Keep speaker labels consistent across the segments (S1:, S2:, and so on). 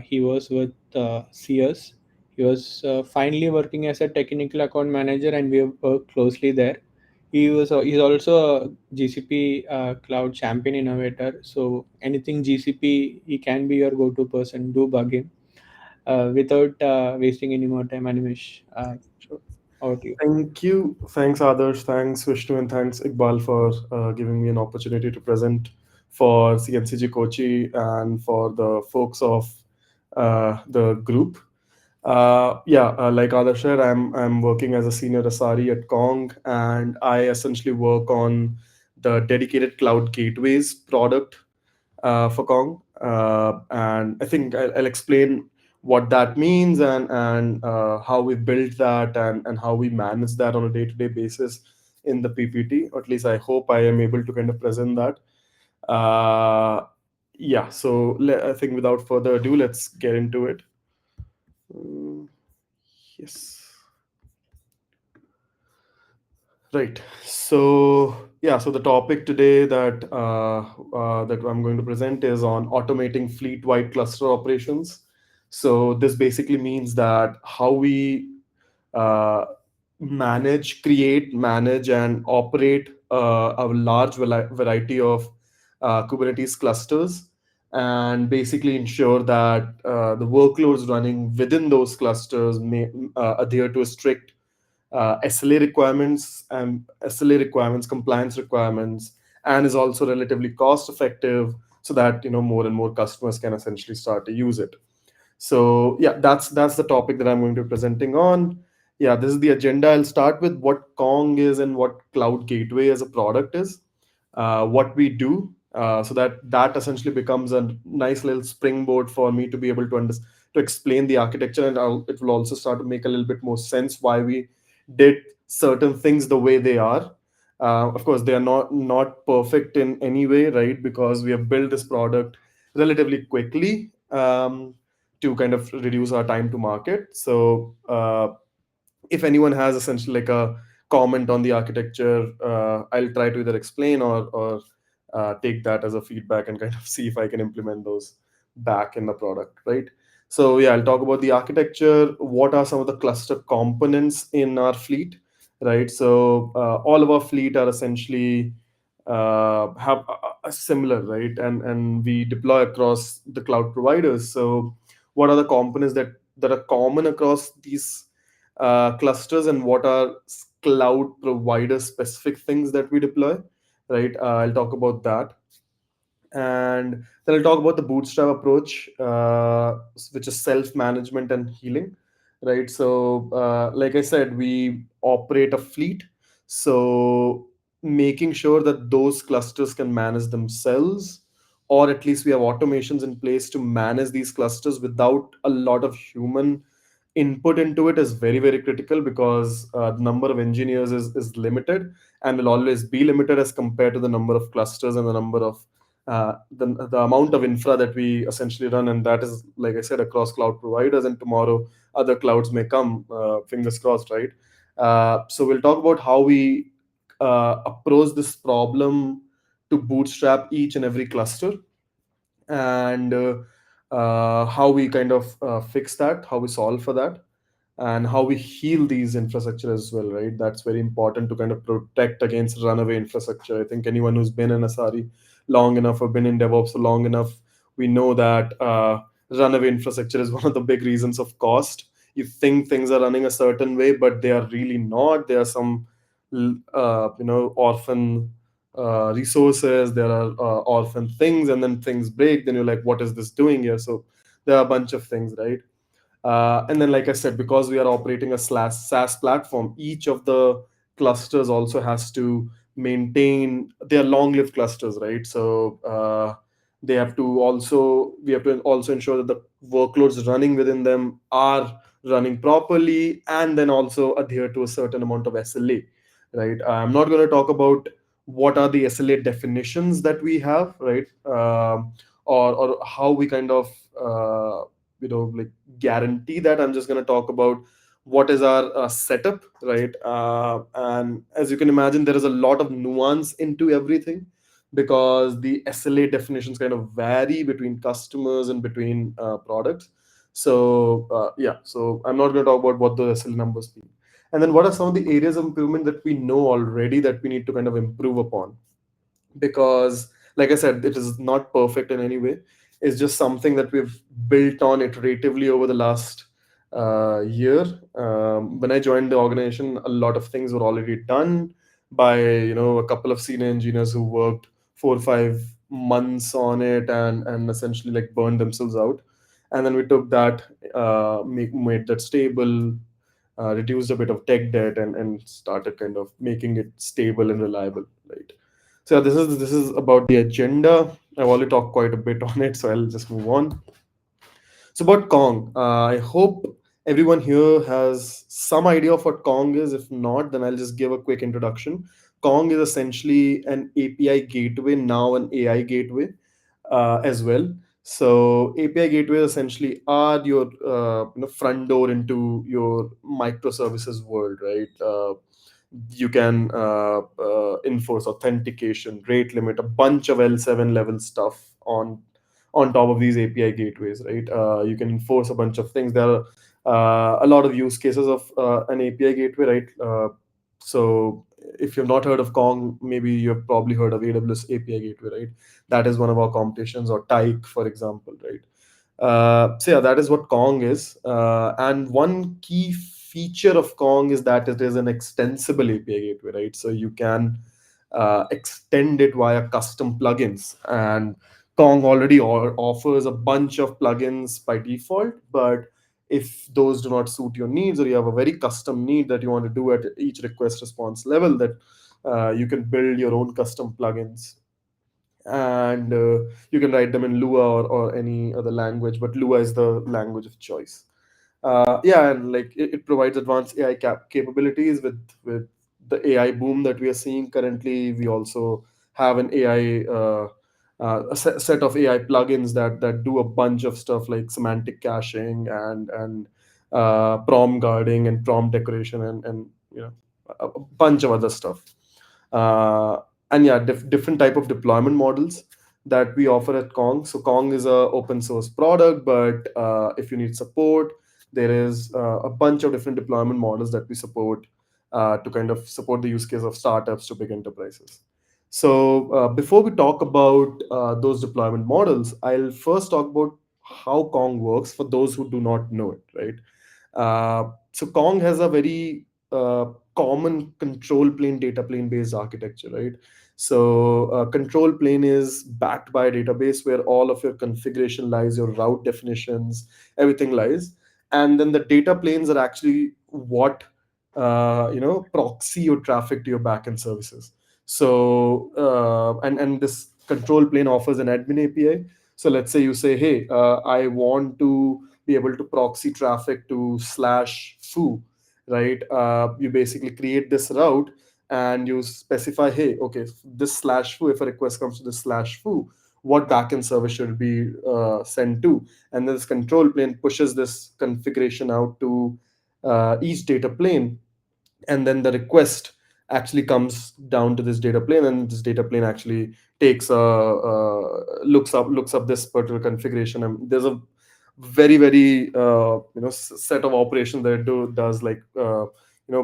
S1: he was with Sears. He was finally working as a technical account manager, and we have worked closely there. He's also a GCP cloud champion innovator. So anything GCP, he can be your go-to person. Do bug him without wasting any more time. Animesh, so over to you.
S2: Thank you. Thanks, Adarsh. Thanks, Vishnu, and thanks, Iqbal, for giving me an opportunity to present for CNCG Kochi and for the folks of the group. Like Adarsh said, I'm working as a senior SRE at Kong, and I essentially work on the dedicated cloud gateways product for Kong. And I think I'll explain what that means and how we built that and how we manage that on a day-to-day basis in the PPT. Or at least I hope I am able to kind of present that. I think without further ado, let's get into it. Mm, yes. Right. So the topic today that I'm going to present is on automating fleet-wide cluster operations. So this basically means that how we uh, manage, and operate a large variety of Kubernetes clusters, and basically ensure that the workloads running within those clusters may adhere to a strict SLA requirements, compliance requirements, and is also relatively cost effective, so that more and more customers can essentially start to use it. So yeah, that's the topic that I'm going to be presenting on. Yeah, this is the agenda. I'll start with what Kong is and what Cloud Gateway as a product is, what we do, so that essentially becomes a nice little springboard for me to be able to explain the architecture, and it will also start to make a little bit more sense why we did certain things the way they are. Of course, they are not perfect in any way, right? Because we have built this product relatively quickly. To kind of reduce our time to market. So if anyone has essentially like a comment on the architecture, I'll try to either explain or take that as a feedback and kind of see if I can implement those back in the product, right? So yeah, I'll talk about the architecture. What are some of the cluster components in our fleet, right? So all of our fleet are essentially have a similar, right? And we deploy across the cloud providers. So what are the components that are common across these clusters, and what are cloud provider specific things that we deploy, right? I'll talk about that, and then I'll talk about the bootstrap approach, which is self management and healing, right? So like I said, we operate a fleet, so making sure that those clusters can manage themselves, or at least we have automations in place to manage these clusters without a lot of human input into it, is very very critical, because the number of engineers is limited and will always be limited as compared to the number of clusters and the number of the amount of infra that we essentially run. And that is, like I said, across cloud providers, and tomorrow other clouds may come, fingers crossed, right? So we'll talk about how we approach this problem to bootstrap each and every cluster, and how we kind of fix that, how we solve for that, and how we heal these infrastructure as well, right? That's very important to kind of protect against runaway infrastructure. I think anyone who's been in SRE long enough or been in DevOps for long enough, we know that runaway infrastructure is one of the big reasons of cost. You think things are running a certain way, but they are really not. There are some orphan resources, there are orphan things, and then things break, then you're like, what is this doing here? So there are a bunch of things, right? And then, like I said, because we are operating a SaaS platform, each of the clusters also has to maintain their long-lived clusters, right? So we have to also ensure that the workloads running within them are running properly, and then also adhere to a certain amount of SLA, right? I'm not going to talk about what are the SLA definitions that we have, right? Or how we kind of like guarantee that. I'm just going to talk about what is our setup, right? And as you can imagine, there is a lot of nuance into everything, because the SLA definitions kind of vary between customers and between products. So yeah, so I'm not going to talk about what the SLA numbers mean. And then what are some of the areas of improvement that we know already that we need to kind of improve upon? Because, like I said, it is not perfect in any way. It's just something that we've built on iteratively over the last year. When I joined the organization, a lot of things were already done by a couple of senior engineers who worked 4 or 5 months on it and essentially like burned themselves out. And then we took that, made that stable, reduced a bit of tech debt, and started kind of making it stable and reliable, right? So yeah, this is about the agenda. I've already talked quite a bit on it, so I'll just move on. So about Kong, I hope everyone here has some idea of what Kong is. If not, then I'll just give a quick introduction. Kong is essentially an API gateway, now an AI gateway as well. So API gateways essentially are your front door into your microservices world, right? You can enforce authentication, rate limit, a bunch of L7 level stuff on top of these API gateways, right? You can enforce a bunch of things. There are a lot of use cases of an API gateway, right? So if you've not heard of Kong, maybe you've probably heard of AWS API gateway, right? That is one of our competitions, or Tyke, for example, right? So yeah, that is what Kong is. And one key feature of Kong is that it is an extensible API gateway, right? So you can extend it via custom plugins. And Kong already offers a bunch of plugins by default, but if those do not suit your needs, or you have a very custom need that you want to do at each request response level, that you can build your own custom plugins, and you can write them in Lua or any other language, but Lua is the language of choice. Yeah, and like it provides advanced AI capabilities with the AI boom that we are seeing currently. We also have an AI set of AI plugins that do a bunch of stuff like semantic caching and prompt guarding and prompt decoration and a bunch of other stuff. uh, and yeah, different type of deployment models that we offer at Kong. So Kong is a open source product, but if you need support, there is a bunch of different deployment models that we support to kind of support the use case of startups to big enterprises. So before we talk about those deployment models, I'll first talk about how Kong works for those who do not know it, right? So Kong has a very common control plane, data plane based architecture, right? So control plane is backed by a database where all of your configuration lies, your route definitions, everything lies, and then the data planes are actually what proxy your traffic to your backend services. So and this control plane offers an admin API. So let's say you say, hey, I want to be able to proxy traffic to slash foo, right? You basically create this route and you specify, hey, okay, this slash foo, if a request comes to this slash foo, what backend service should it be sent to? And then this control plane pushes this configuration out to each data plane, and then the request actually comes down to this data plane, and this data plane actually takes looks up this particular configuration, and there's a very set of operations that does, like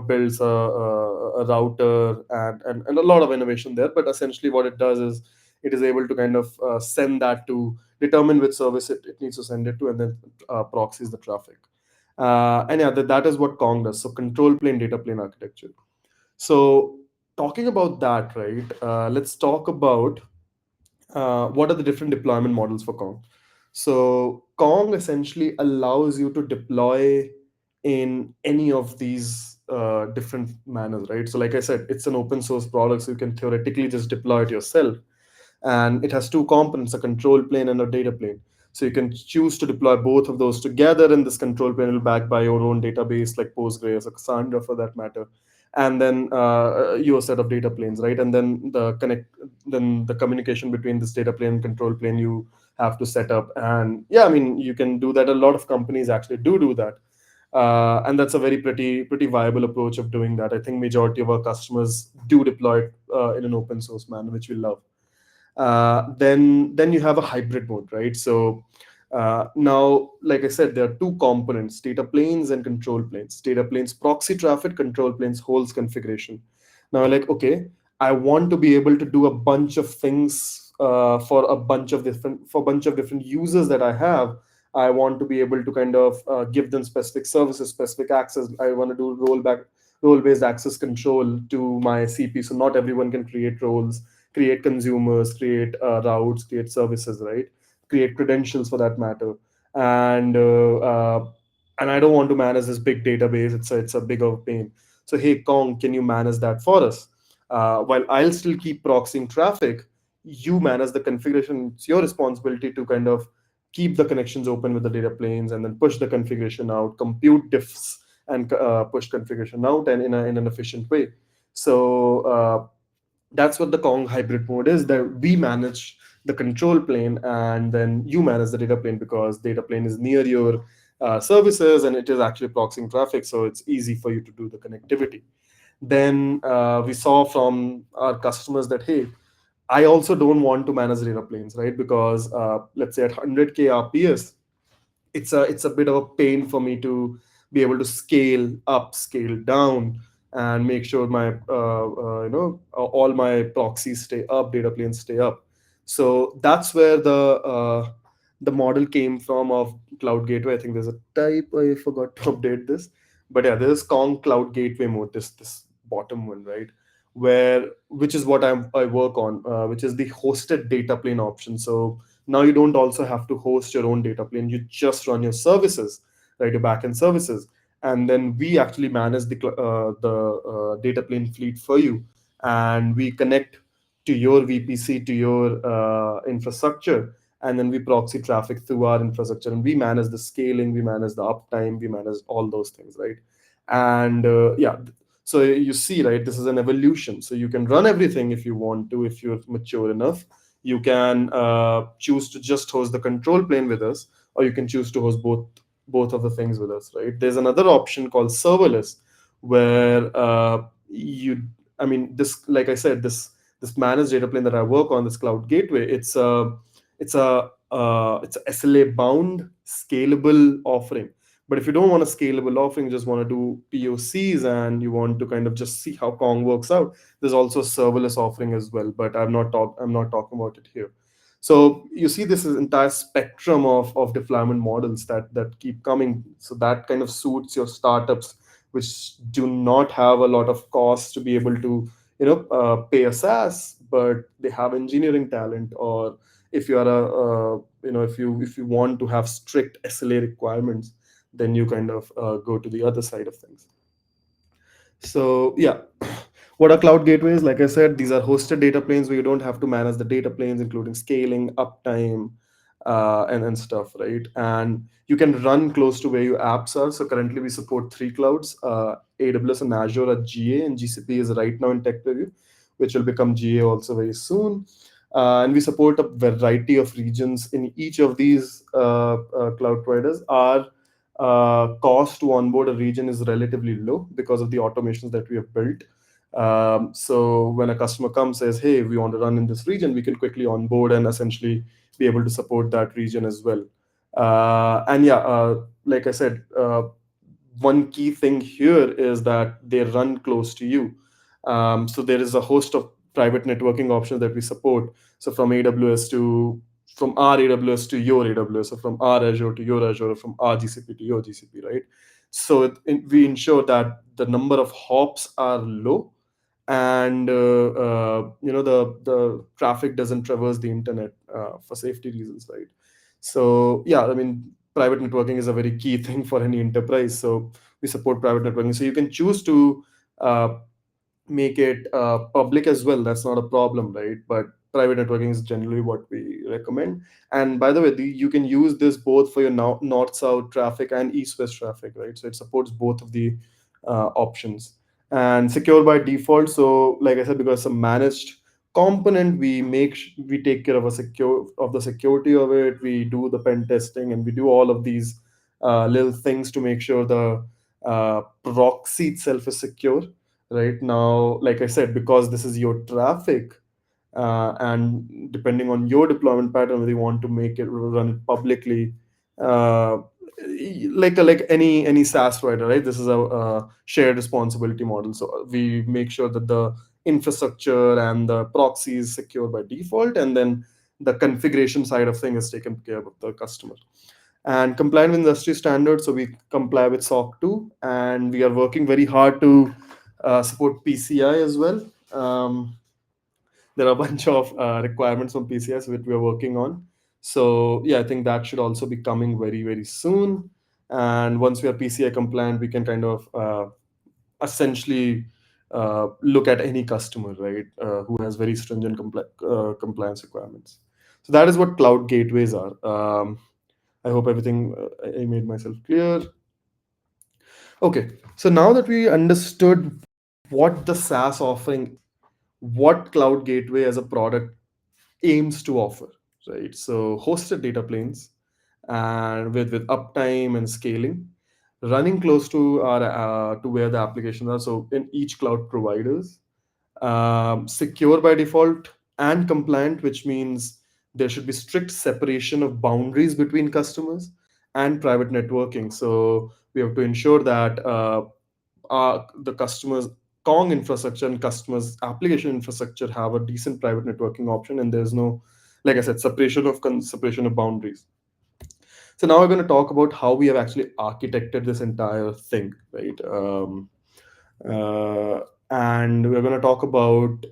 S2: builds a router and a lot of innovation there. But essentially what it does is it is able to kind of send that to determine which service it needs to send it to, and then proxies the traffic. And yeah, that is what Kong does. So control plane, data plane architecture. So talking about that, right? Let's talk about what are the different deployment models for Kong. So Kong essentially allows you to deploy in any of these different manners, right? So like I said, it's an open source product, so you can theoretically just deploy it yourself. And it has two components, a control plane and a data plane. So you can choose to deploy both of those together, and this control plane will be backed by your own database like Postgres or Cassandra for that matter, and then your set of data planes, right? And then the communication between this data plane and control plane you have to set up. And yeah, I mean, you can do that. A lot of companies actually do that. And that's a very pretty viable approach of doing that. I think majority of our customers do deploy it in an open source manner, which we love. Then you have a hybrid mode, right? So now, like I said, there are two components: data planes and control planes. Data planes proxy traffic, control planes holds configuration. Now, like, okay, I want to be able to do a bunch of things for a bunch of different users that I have. I want to be able to kind of give them specific services, specific access. I want to do role-based access control to my CP, so not everyone can create roles, create consumers, create routes, create services, right? Create credentials for that matter. And and I don't want to manage this big database. It's a bigger pain. So hey, Kong, can you manage that for us? While I'll still keep proxying traffic, you manage the configuration. It's your responsibility to kind of keep the connections open with the data planes and then push the configuration out, compute diffs, and push configuration out, and in an efficient way. So that's what the Kong hybrid mode is, that we manage the control plane and then you manage the data plane, because data plane is near your services and it is actually proxying traffic, so it's easy for you to do the connectivity. Then we saw from our customers that, hey, I also don't want to manage data planes, right? Because let's say at 100k rps, it's a bit of a pain for me to be able to scale up, scale down, and make sure my all my proxies stay up, data planes stay up. So that's where the model came from of cloud gateway. I think there's a type, I forgot to update this, but yeah, there's Kong cloud gateway mode, this bottom one, right? Where, which is what I work on, which is the hosted data plane option. So now you don't also have to host your own data plane. You just run your services, right? Your backend services, and then we actually manage the data plane fleet for you, and we connect to your VPC, to your infrastructure, and then we proxy traffic through our infrastructure, and we manage the scaling, we manage the uptime, we manage all those things, right? And yeah, so you see, right, this is an evolution. So you can run everything if you want to, if you're mature enough. You can choose to just host the control plane with us, or you can choose to host both of the things with us, right? There's another option called serverless, where you I mean, this, like I said, this managed data plane that I work on, this cloud gateway, it's a SLA bound scalable offering. But if you don't want a scalable offering, you just want to do POCs and you want to kind of just see how Kong works out, there's also a serverless offering as well, but I'm not talking about it here. So you see this is entire spectrum of deployment models that keep coming. So that kind of suits your startups which do not have a lot of cost to be able to pay a SaaS, but they have engineering talent. Or if you are if you want to have strict SLA requirements, then you kind of go to the other side of things. So yeah, what are cloud gateways? Like I said, these are hosted data planes where you don't have to manage the data planes, including scaling, uptime, and stuff, right? And you can run close to where your apps are. So currently we support three clouds: AWS and Azure are GA, and GCP is right now in tech preview, which will become GA also very soon. And we support a variety of regions in each of these cloud providers. Our cost to onboard a region is relatively low because of the automations that we have built. So when a customer comes, says, "Hey, we want to run in this region," we can quickly onboard and essentially be able to support that region as well. And yeah, like I said, one key thing here is that they run close to you. So there is a host of private networking options that we support. So from our AWS to your AWS, so from our Azure to your Azure, or from our GCP to your GCP, right? So we ensure that the number of hops are low, and the traffic doesn't traverse the internet for safety reasons, right? So yeah, I mean, private networking is a very key thing for any enterprise. So we support private networking. So you can choose to uh, make it public as well. That's not a problem, right? But private networking is generally what we recommend. And by the way, you can use this both for your north south traffic and east west traffic, right? So it supports both of the options. And secure by default, so like I said, because it's a managed component, we take care of the security of it. We do the pen testing, and we do all of these little things to make sure the proxy itself is secure. Right now, like I said, because this is your traffic, and depending on your deployment pattern, whether you want to make it run it publicly, uh, like any SaaS provider, right? This is a shared responsibility model. So we make sure that the infrastructure and the proxy is secure by default, and then the configuration side of things is taken care of the customer. And compliant with industry standards, so we comply with SOC 2, and we are working very hard to support PCI as well. There are a bunch of requirements from PCS which we are working on. So yeah, I think that should also be coming very, very soon. And once we are PCI compliant, we can kind of essentially look at any customer, right, who has very stringent compliance requirements. So that is what cloud gateways are. I hope everything I made myself clear. Okay, so now that we understood what the SaaS offering, what cloud gateway as a product aims to offer, right? So hosted data planes and with uptime and scaling, running close to our to where the applications are. So in each cloud providers, secure by default and compliant, which means there should be strict separation of boundaries between customers and private networking. So we have to ensure that the customers Kong infrastructure and customers application infrastructure have a decent private networking option, and there's no, like I said, separation of boundaries. So now we're going to talk about how we have actually architected this entire thing, right? Uh, and we're going to talk about.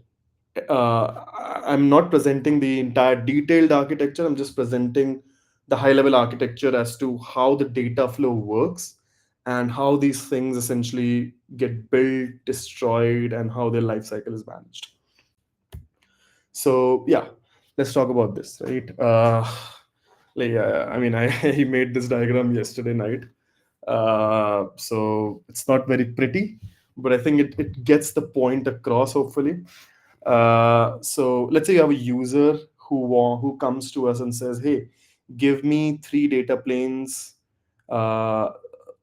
S2: I'm not presenting the entire detailed architecture. I'm just presenting the high-level architecture as to how the data flow works and how these things essentially get built, destroyed, and how their life cycle is managed. So yeah, let's talk about this, right? I mean, I made this diagram yesterday night, so it's not very pretty, but I think it gets the point across, hopefully. So let's say you have a user who comes to us and says, "Hey, give me three data planes uh,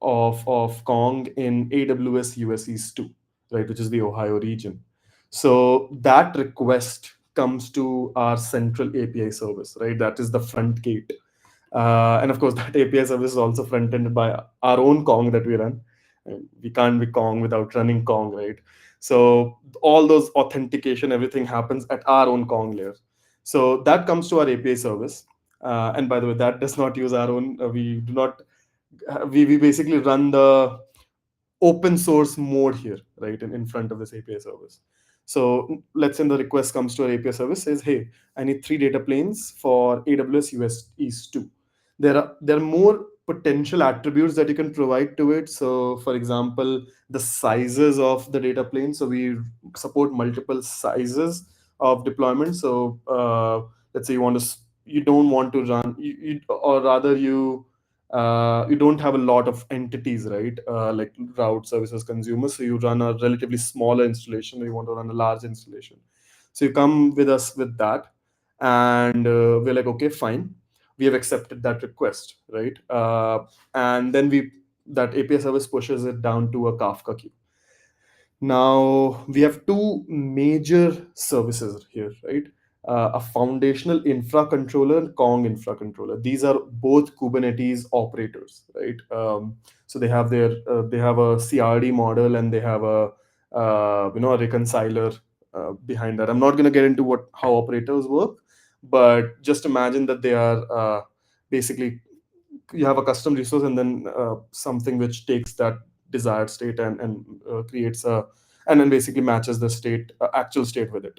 S2: of Kong in AWS US East 2, right, which is the Ohio region." So that request comes to our central API service, right? That is the front gate. And of course, that API service is also front-ended by our own Kong that we run. And we can't be Kong without running Kong, right? So all those authentication, everything happens at our own Kong layer. So that comes to our API service. And by the way, that does not use our own. We do not. We basically run the open source mode here, right, in front of this API service. So let's say the request comes to our API service, says, "Hey, I need three data planes for AWS US East 2." There are more potential attributes that you can provide to it. So, for example, the sizes of the data plane. So we support multiple sizes of deployment. So let's say you don't want to run, or rather you don't have a lot of entities, right? Like route services consumers. So you run a relatively smaller installation, or you want to run a large installation. So you come with us with that, and we're like, okay, fine, we have accepted that request, right? And then that API service pushes it down to a Kafka queue. Now we have two major services here, right? A foundational infra controller and Kong infra controller. These are both Kubernetes operators, right? So they have a CRD model, and they have a reconciler behind that. I'm not going to get into how operators work, but just imagine that they are basically, you have a custom resource, and then something which takes that desired state and creates a, and then basically matches the actual state with it.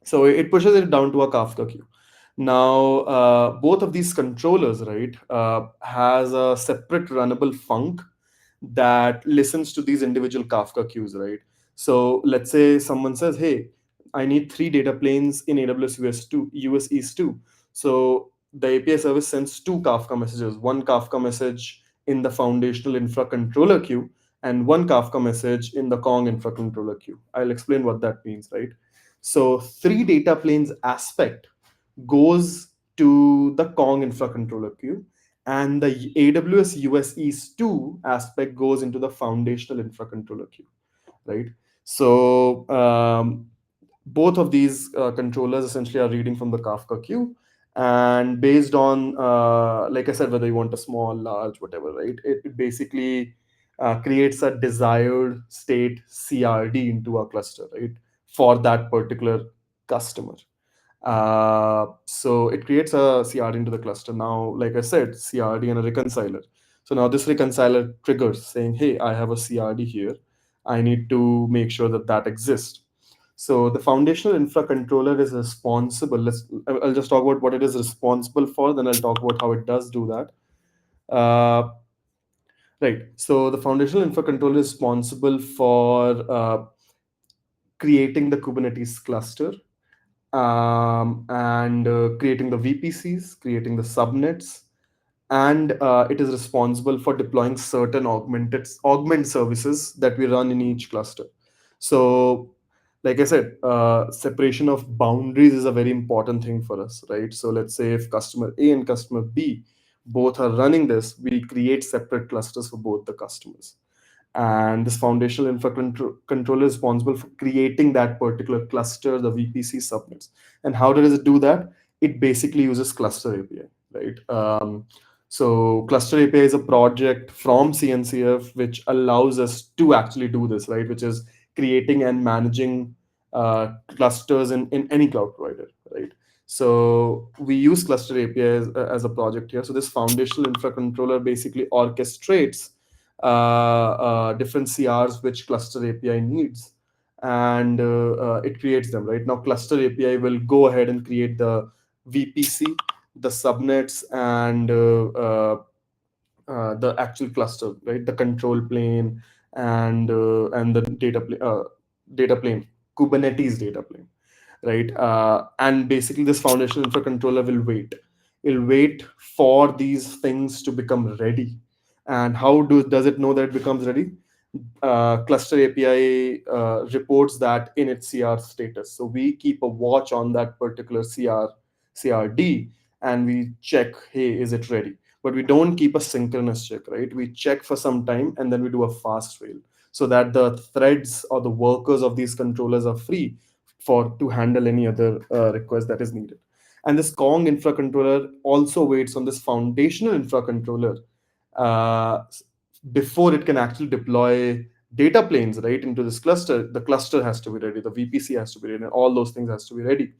S2: So it pushes it down to a Kafka queue. Now, both of these controllers, right, has a separate runnable func that listens to these individual Kafka queues, right? So let's say someone says, "Hey, I need three data planes in AWS US East 2." So the API service sends two Kafka messages, one Kafka message in the foundational infra controller queue, and one Kafka message in the Kong infra controller queue. I'll explain what that means, right? So three data planes aspect goes to the Kong infra controller queue, and the AWS US East 2 aspect goes into the foundational infra controller queue, right? So both of these controllers essentially are reading from the Kafka queue, and based on like I said, whether you want a small, large, whatever, right? It basically creates a desired state CRD into a cluster, right, for that particular customer. So it creates a CRD into the cluster. Now, like I said, CRD and a reconciler. So now this reconciler triggers saying, hey, I have a CRD here. I need to make sure that that exists. So the foundational infra controller is responsible. I'll just talk about what it is responsible for, then I'll talk about how it does do that. Right. So the foundational infra controller is responsible for creating the Kubernetes cluster, and creating the VPCs, creating the subnets, and it is responsible for deploying certain augment services that we run in each cluster. So, like I said, separation of boundaries is a very important thing for us, right? So let's say if customer A and customer B both are running this, we create separate clusters for both the customers, and this foundational controller is responsible for creating that particular cluster, the VPC subnets. And how does it do that? It basically uses cluster API, right? So cluster API is a project from CNCF which allows us to actually do this, right? Which is creating and managing clusters in any cloud provider, right? So we use cluster API as a project here. So this foundational infra controller basically orchestrates different CRs which cluster API needs, and it creates them, right? Now, cluster API will go ahead and create the VPC, the subnets, and the actual cluster, right? The control plane and the data plane, Kubernetes data plane, right? And basically, this foundational infra controller will wait. It'll wait for these things to become ready. And how does it know that it becomes ready? Cluster API reports that in its CR status. So we keep a watch on that particular CRD, and we check, hey, is it ready? But we don't keep a synchronous check, right? We check for some time and then we do a fast fail so that the threads or the workers of these controllers are free for to handle any other request that is needed. And this Kong infra controller also waits on this foundational infra controller uh, before it can actually deploy data planes right into this cluster. The cluster has to be ready, the VPC has to be ready, and all those things has to be ready.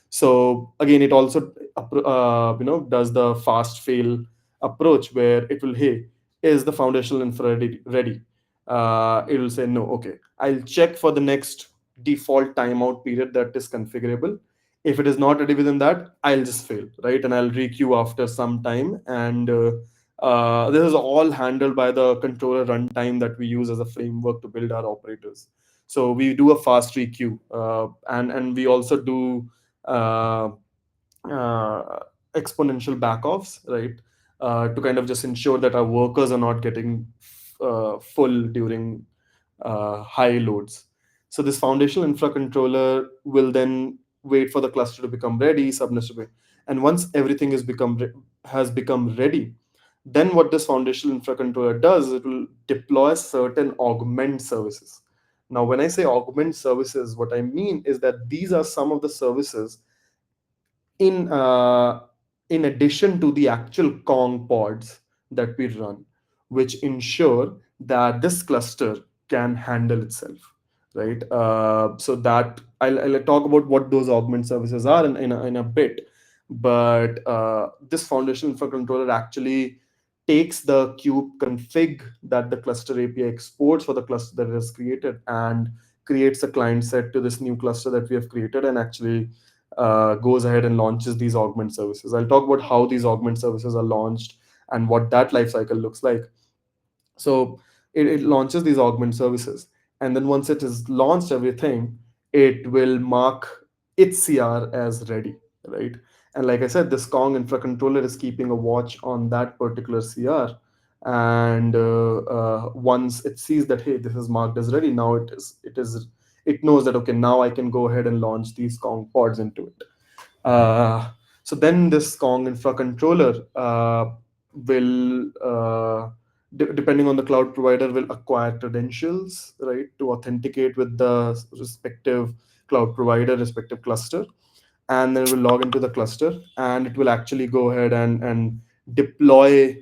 S2: So again, it also does the fast fail approach where it will, hey, is the foundational infra ready? It will say no. Okay, I'll check for the next default timeout period that is configurable. If it is not ready within that, I'll just fail, right? And I'll requeue after some time. And this is all handled by the controller runtime that we use as a framework to build our operators. So we do a fast requeue, and we also do uh, exponential backoffs, right? To kind of just ensure that our workers are not getting full during high loads. So this foundational infra controller will then wait for the cluster to become ready, subnets to be, and once everything has become ready, then what this foundational infra controller does, it will deploy certain augment services. Now, when I say augment services, what I mean is that these are some of the services in uh, in addition to the actual Kong pods that we run, which ensure that this cluster can handle itself, right? So that I'll talk about what those augment services are in a bit, but this foundation infra controller actually takes the kube config that the cluster API exports for the cluster that it has created and creates a client set to this new cluster that we have created, and actually goes ahead and launches these augment services. I'll talk about how these augment services are launched and what that life cycle looks like. So it launches these augment services, and then once it is launched everything, it will mark its CR as ready, right? And like I said, this Kong infra controller is keeping a watch on that particular CR, and once it sees that, hey, this is marked as ready, now it knows that, okay, now I can go ahead and launch these Kong pods into it. uh, so then this Kong infra controller will, depending on the cloud provider, will acquire credentials, right, to authenticate with the respective cloud provider, respective cluster, and then it will log into the cluster, and it will actually go ahead and deploy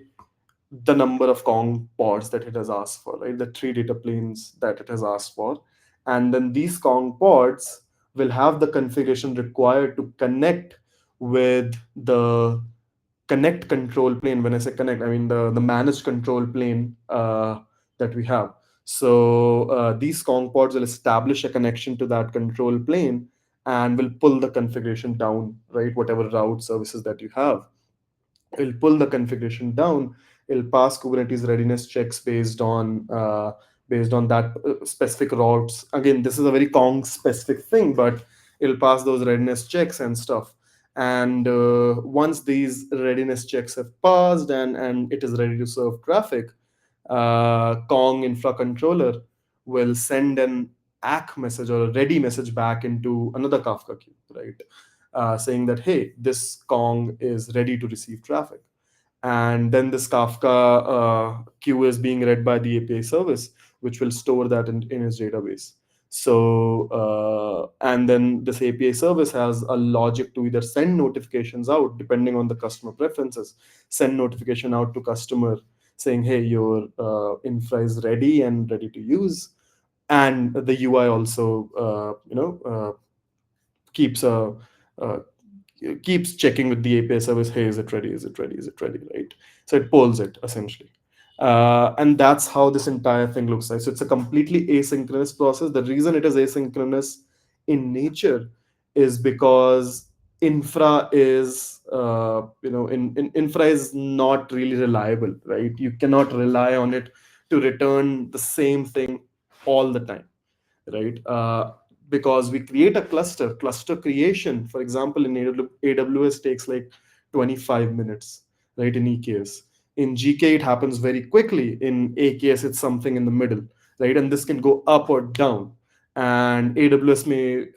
S2: the number of Kong pods that it has asked for, right? The three data planes that it has asked for. And then these Kong pods will have the configuration required to connect with the connect control plane. When I say connect, I mean the managed control plane that we have. So these Kong pods will establish a connection to that control plane and will pull the configuration down, right? Whatever route services that you have, it'll pull the configuration down. It'll pass Kubernetes readiness checks based on that specific routes. Again, this is a very Kong specific thing, but it'll pass those readiness checks and stuff. And once these readiness checks have passed and it is ready to serve traffic, Kong infra controller will send an ACK message or a ready message back into another Kafka queue, right? Saying that, hey, this Kong is ready to receive traffic. And then this Kafka queue is being read by the API service, which will store that in its database. So, and then this API service has a logic to either send notifications out, depending on the customer preferences, send notification out to customer saying, hey, your infra is ready and ready to use. And the UI also, keeps a uh, keeps checking with the API service, hey, is it ready? Is it ready? Is it ready? Right? So it polls it essentially. And that's how this entire thing looks like. So it's a completely asynchronous process. The reason it is asynchronous in nature is because infra is, infra is not really reliable, right? You cannot rely on it to return the same thing all the time, right? Because we create a cluster creation, for example, in AWS takes like 25 minutes, right? In EKS. In GK, it happens very quickly. In AKS, it's something in the middle, right? And this can go up or down. And AWS may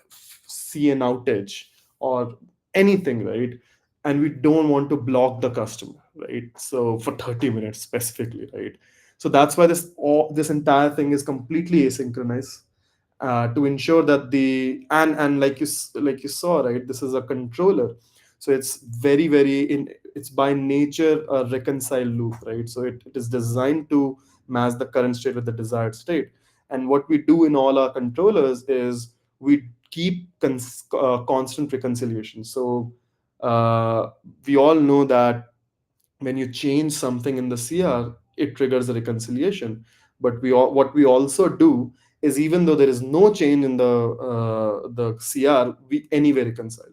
S2: see an outage or anything, right? And we don't want to block the customer, right? So for 30 minutes specifically, right? So that's why this entire thing is completely asynchronous, to ensure that and like you saw, right, this is a controller, so it's very it's by nature a reconcile loop, right? So it is designed to match the current state with the desired state. And what we do in all our controllers is we keep constant reconciliation. So we all know that when you change something in the CR, it triggers a reconciliation. But what we also do is, even though there is no change in the CR, we anyway reconcile,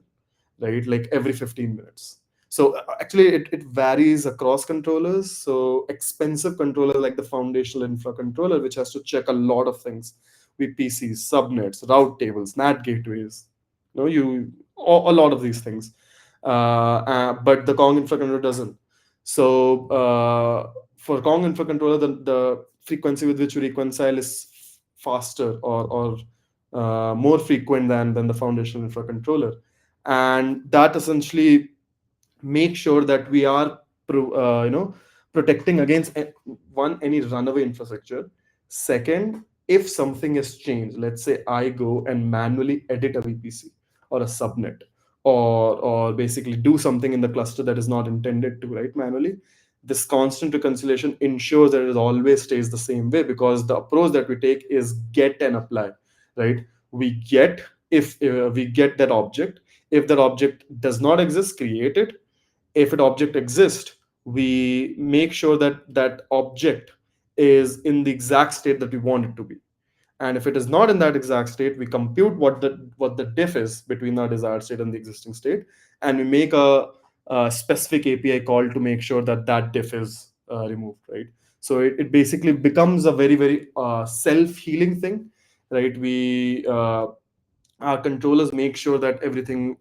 S2: right? Like every 15 minutes. So actually, it varies across controllers. So expensive controller like the foundational infra controller, which has to check a lot of things, VPCs, subnets, route tables, NAT gateways, a lot of these things. But the Kong infra controller doesn't. So for Kong infra controller, the frequency with which we reconcile is faster or more frequent than the foundational infra controller. And that essentially makes sure that we are protecting against one, any runaway infrastructure. Second, if something has changed, let's say I go and manually edit a VPC or a subnet, or basically do something in the cluster that is not intended to, right, manually, this constant reconciliation ensures that it always stays the same way, because the approach that we take is get and apply, right? We get, if we get that object, if that object does not exist, create it. If an object exists, we make sure that that object is in the exact state that we want it to be. And if it is not in that exact state, we compute what the diff is between our desired state and the existing state, and we make a specific API call to make sure that that diff is removed, right? So it basically becomes a very self-healing thing, right? We our controllers make sure that everything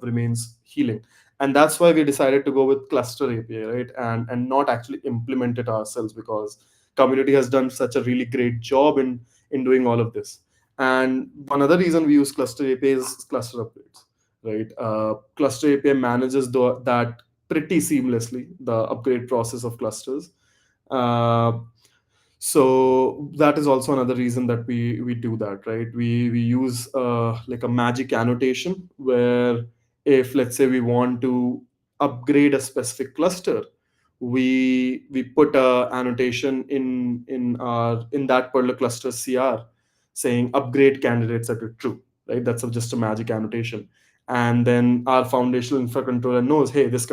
S2: remains healing. And that's why we decided to go with cluster API, right? And not actually implement it ourselves, because community has done such a really great job in doing all of this. And one other reason we use cluster API is cluster upgrades, right? Cluster API manages that pretty seamlessly, the upgrade process of clusters. uh, So that is also another reason that we do that, right? We use like a magic annotation where, if let's say we want to upgrade a specific cluster, we put a annotation in that particular cluster CR saying upgrade candidates are to true, right? That's just a magic annotation. And then our foundational infra controller knows, hey, this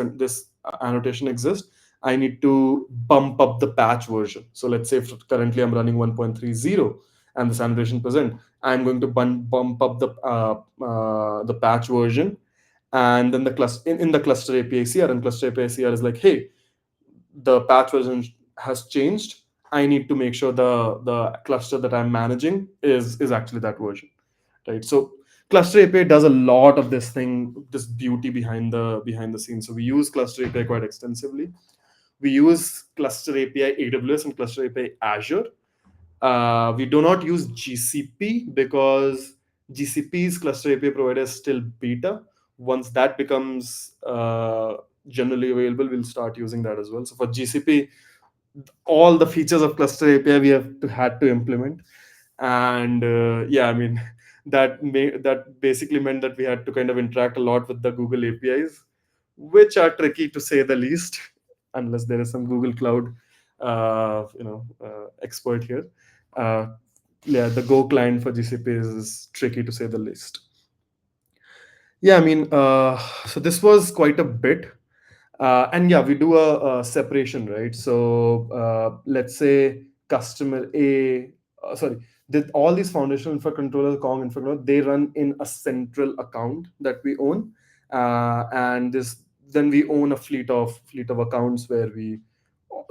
S2: annotation exists. I need to bump up the patch version. So let's say if currently I'm running 1.30 and this annotation present, I'm going to bump up the patch version. And then the cluster in the cluster API CR, and cluster API CR is like, hey, the patch version has changed. I need to make sure the cluster that I'm managing is actually that version, right? So cluster API does a lot of this thing, this beauty behind the scenes. So we use cluster API quite extensively. We use cluster API AWS and cluster API Azure. We do not use GCP because GCP's cluster API provider is still beta. Once that becomes generally available, we'll start using that as well. So for GCP, all the features of cluster API we had to implement, and yeah, I mean that basically meant that we had to kind of interact a lot with the Google APIs, which are tricky to say the least, unless there is some Google Cloud, expert here. Uh, yeah, the Go client for GCP is tricky to say the least. Yeah, I mean, so this was quite a bit. And yeah, we do a separation, right? So let's say customer A, sorry, all these foundational infra controllers, Kong infra controller, they run in a central account that we own, and this then we own a fleet of accounts where we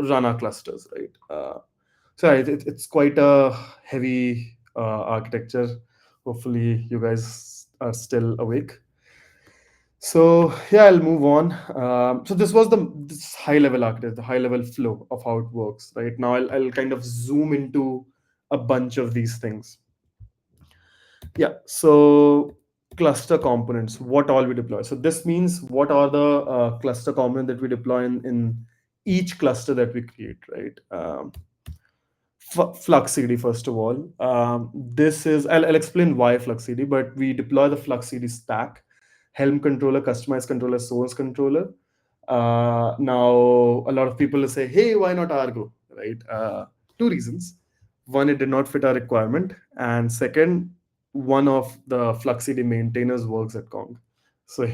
S2: run our clusters, right? So it's quite a heavy architecture. Hopefully, you guys are still awake. So yeah, I'll move on. So this was this high level architecture, the high level flow of how it works. Right now, I'll kind of zoom into a bunch of these things. Yeah. So cluster components, what all we deploy. So this means what are the cluster components that we deploy in each cluster that we create, right? Flux CD first of all. This is I'll explain why Flux CD, but we deploy the Flux CD stack: Helm controller, customized controller, source controller. Now a lot of people will say, "Hey, why not Argo?" Right? Two reasons. One, it did not fit our requirement, and second, one of the Flux CD maintainers works at Kong. So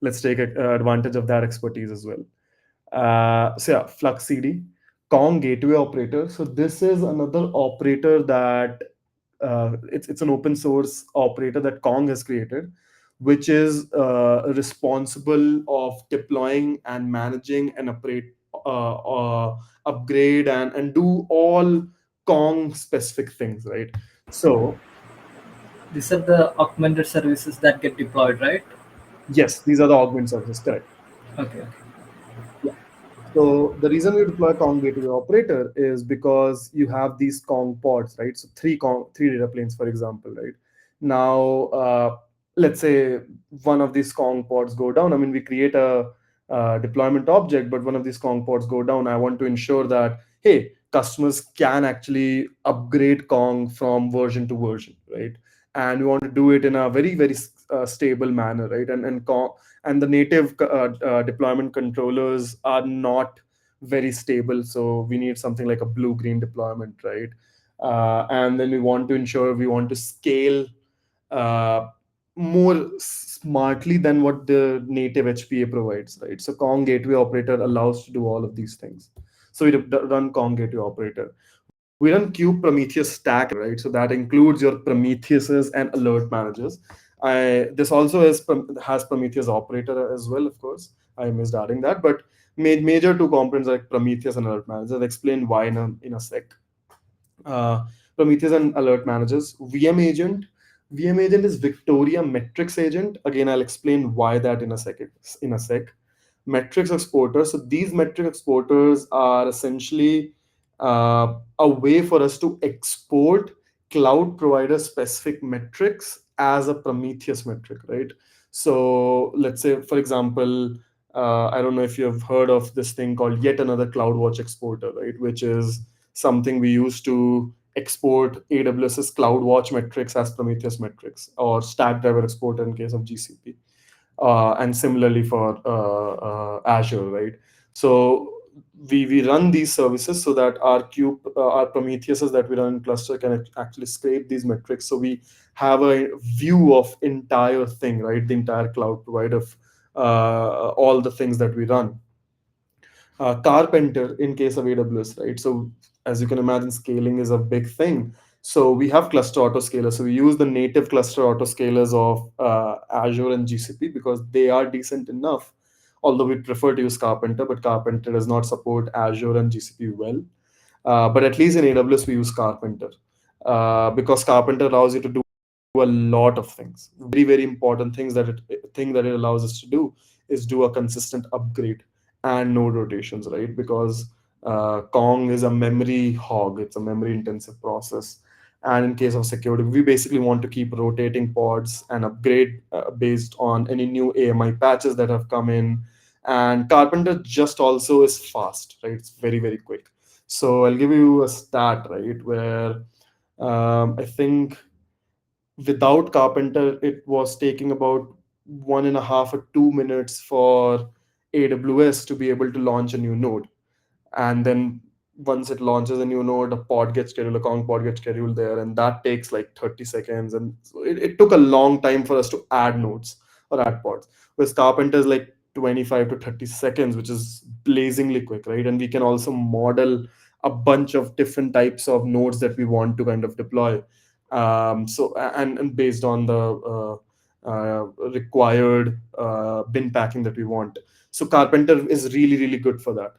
S2: let's take advantage of that expertise as well. So yeah, Flux CD, Kong gateway operator. So this is another operator that it's an open source operator that Kong has created, which is responsible of deploying and managing and upgrade and do all Kong specific things, right? So
S3: These are the augmented services that get deployed, right?
S2: yes, these are the augment services, correct?
S3: Okay, okay.
S2: Yeah. So the reason we deploy Kong gateway operator is because you have these Kong pods, right? So three data planes, for example, right? Now, let's say one of these Kong pods go down. I mean, we create a deployment object, but one of these Kong pods go down. I want to ensure that, hey, customers can actually upgrade Kong from version to version, right? And we want to do it in a very, very stable manner, right? And the native deployment controllers are not very stable, so we need something like a blue green deployment, right? And then we want to scale uh, more smartly than what the native HPA provides, right? So Kong gateway operator allows to do all of these things. So we run Kong gateway operator. We run Kube Prometheus stack, right? So that includes your Prometheuses and alert managers. This also has Prometheus operator as well, of course. I missed adding that, but major two components like Prometheus and alert managers. I'll explain why in a sec. uh, Prometheus and alert managers. VM agent is Victoria metrics agent. Again, I'll explain why that in a second. In a sec. Metrics exporters. So these metric exporters are essentially a way for us to export cloud provider specific metrics as a Prometheus metric, right? So let's say, for example, I don't know if you have heard of this thing called yet another CloudWatch exporter, right? Which is something we use to export AWS's CloudWatch metrics as Prometheus metrics, or Stackdriver exporter in case of GCP, and similarly for Azure, right? So we run these services so that our our Prometheuses that we run in cluster can actually scrape these metrics. So we have a view of entire thing, right? The entire cloud provider of all the things that we run. Carpenter in case of AWS, right? So as you can imagine, scaling is a big thing. So we have cluster autoscaler. So we use the native cluster autoscalers of Azure and GCP because they are decent enough. Although we prefer to use Carpenter, but Carpenter does not support Azure and GCP well. But at least in AWS, we use Carpenter because Carpenter allows you to do a lot of things. Very, very important thing that it allows us to do is do a consistent upgrade and node rotations, right? Because Kong is a memory hog; it's a memory intensive process. And in case of security, we basically want to keep rotating pods and upgrade based on any new AMI patches that have come in. And Carpenter just also is fast, right? It's very, very quick. So I'll give you a stat, right, where I think without Carpenter, it was taking about 1.5 or 2 minutes for AWS to be able to launch a new node. And then once it launches a new node, a pod gets scheduled, a Kong pod gets scheduled there, and that takes like 30 seconds. And so it took a long time for us to add nodes or add pods. Whereas Carpenter is like 25 to 30 seconds, which is blazingly quick, right? And we can also model a bunch of different types of nodes that we want to kind of deploy. And based on the required bin packing that we want. So Carpenter is really, really good for that.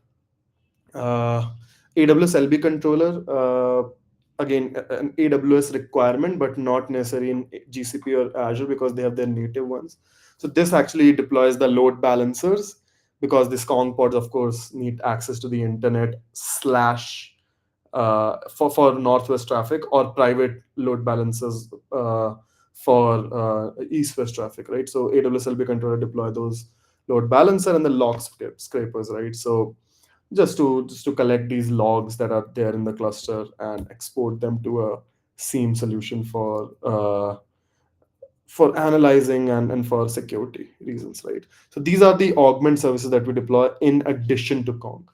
S2: AWS LB controller, again, an AWS requirement, but not necessarily in GCP or Azure because they have their native ones. So this actually deploys the load balancers because these Kong pods, of course, need access to the internet slash for northwest traffic or private load balancers for east-west traffic, right? So AWS LB controller deploy those load balancer and the log scrapers, right? So just to collect these logs that are there in the cluster and export them to a SIEM solution for analyzing and for security reasons, right? So these are the augment services that we deploy in addition to Kong.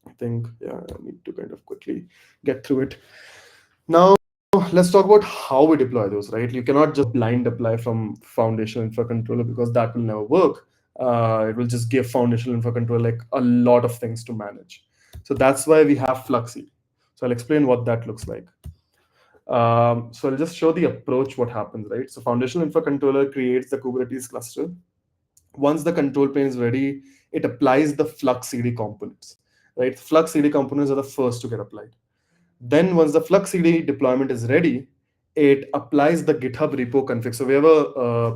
S2: I think, yeah, I need to kind of quickly get through it. Now, let's talk about how we deploy those, right? You cannot just blind deploy from foundational infra controller because that will never work. It will just give foundational infra controller like a lot of things to manage. So that's why we have Fluxy. So I'll explain what that looks like. So I'll just show the approach, what happens, right? So foundational infra controller creates the Kubernetes cluster. Once the control plane is ready, it applies the Flux CD components, right? Flux CD components are the first to get applied. Then once the Flux CD deployment is ready, it applies the GitHub repo config. So we have a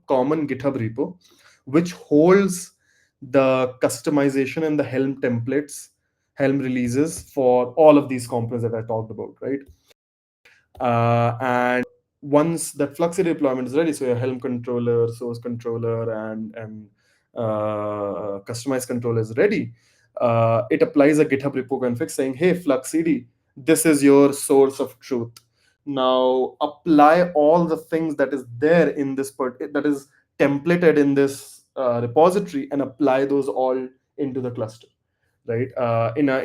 S2: common GitHub repo, which holds the customization and the Helm templates, Helm releases for all of these components that I talked about, right? And once that Flux CD deployment is ready, so your Helm controller, source controller, and customized controller is ready, it applies a GitHub repo config saying, hey, Flux CD, this is your source of truth. Now apply all the things that is there in this that is templated in this repository and apply those all into the cluster, right? In a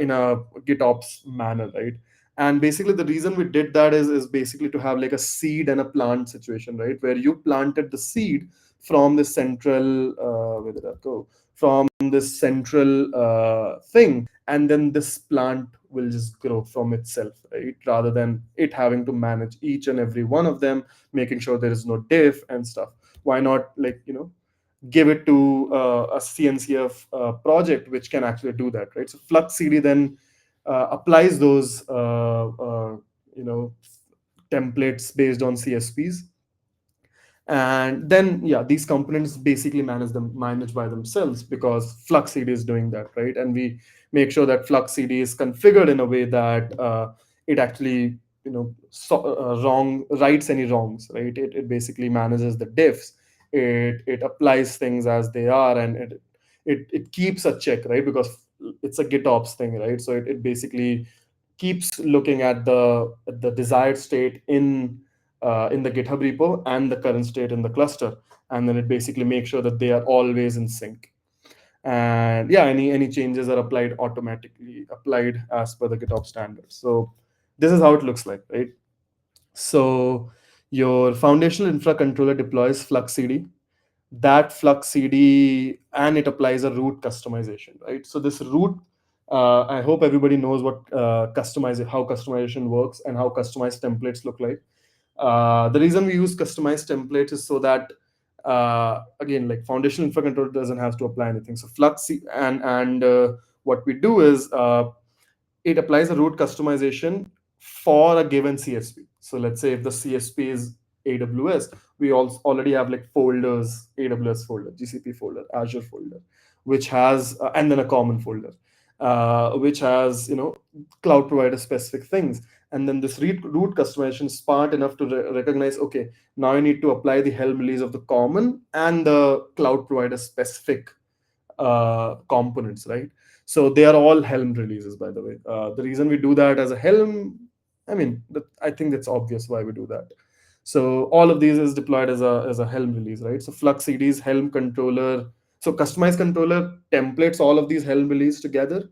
S2: GitOps manner, right? And basically the reason we did that is basically to have like a seed and a plant situation, right? Where you planted the seed from the central where did that go? From this central thing, and then this plant will just grow from itself, right? Rather than it having to manage each and every one of them, making sure there is no diff and stuff. Why not, like, give it to a CNCF project which can actually do that, right? So Flux CD then applies those templates based on CSPs, and then yeah, these components basically manage by themselves because Flux CD is doing that, right? And we make sure that Flux CD is configured in a way that it actually rights any wrongs, right? It basically manages the diffs. It applies things as they are, and it keeps a check, right? Because it's a GitOps thing, right? So it basically keeps looking at the desired state in the GitHub repo and the current state in the cluster, and then it basically makes sure that they are always in sync. And yeah, any changes are automatically applied as per the GitOps standards. So this is how it looks like, right? So your foundational infra controller deploys Flux CD. That Flux CD, and it applies a root customization, right? So this root, I hope everybody knows what how customization works and how customized templates look like. The reason we use customized templates is so that again, like foundational infra controller doesn't have to apply anything. So and what we do is it applies a root customization for a given CSP. So let's say if the CSP is AWS, we also already have like folders: AWS folder, GCP folder, Azure folder, which has and then a common folder, which has cloud provider specific things. And then this root customization is smart enough to recognize, okay, now I need to apply the Helm release of the common and the cloud provider specific components, right? So they are all Helm releases, by the way. The reason we do that as a Helm, I mean, I think it's obvious why we do that. So all of these is deployed as a Helm release, right? So Flux CD's Helm controller, so customized controller templates all of these Helm release together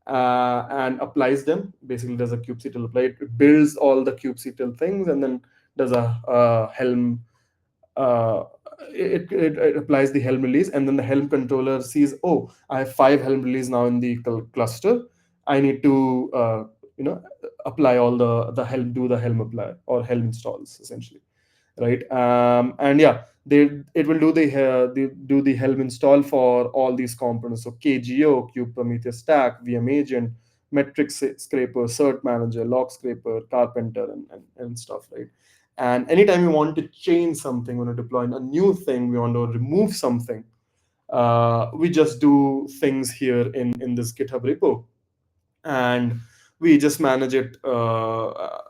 S2: and applies them. Basically, does a kubectl apply. It builds all the kubectl things and then does a Helm it applies the Helm release, and then the Helm controller sees, oh, I have 5 Helm release now in the cluster. I need to apply all the Helm, do the Helm apply or Helm installs essentially, right? And yeah, it will do the Helm install for all these components. So KGO, Kube Prometheus Stack, VM Agent, Metric Scraper, Cert Manager, Log Scraper, Carpenter, and stuff, right? And anytime we want to change something, we want to deploy a new thing, we want to remove something, we just do things here in this GitHub repo, and we just manage it. GitHub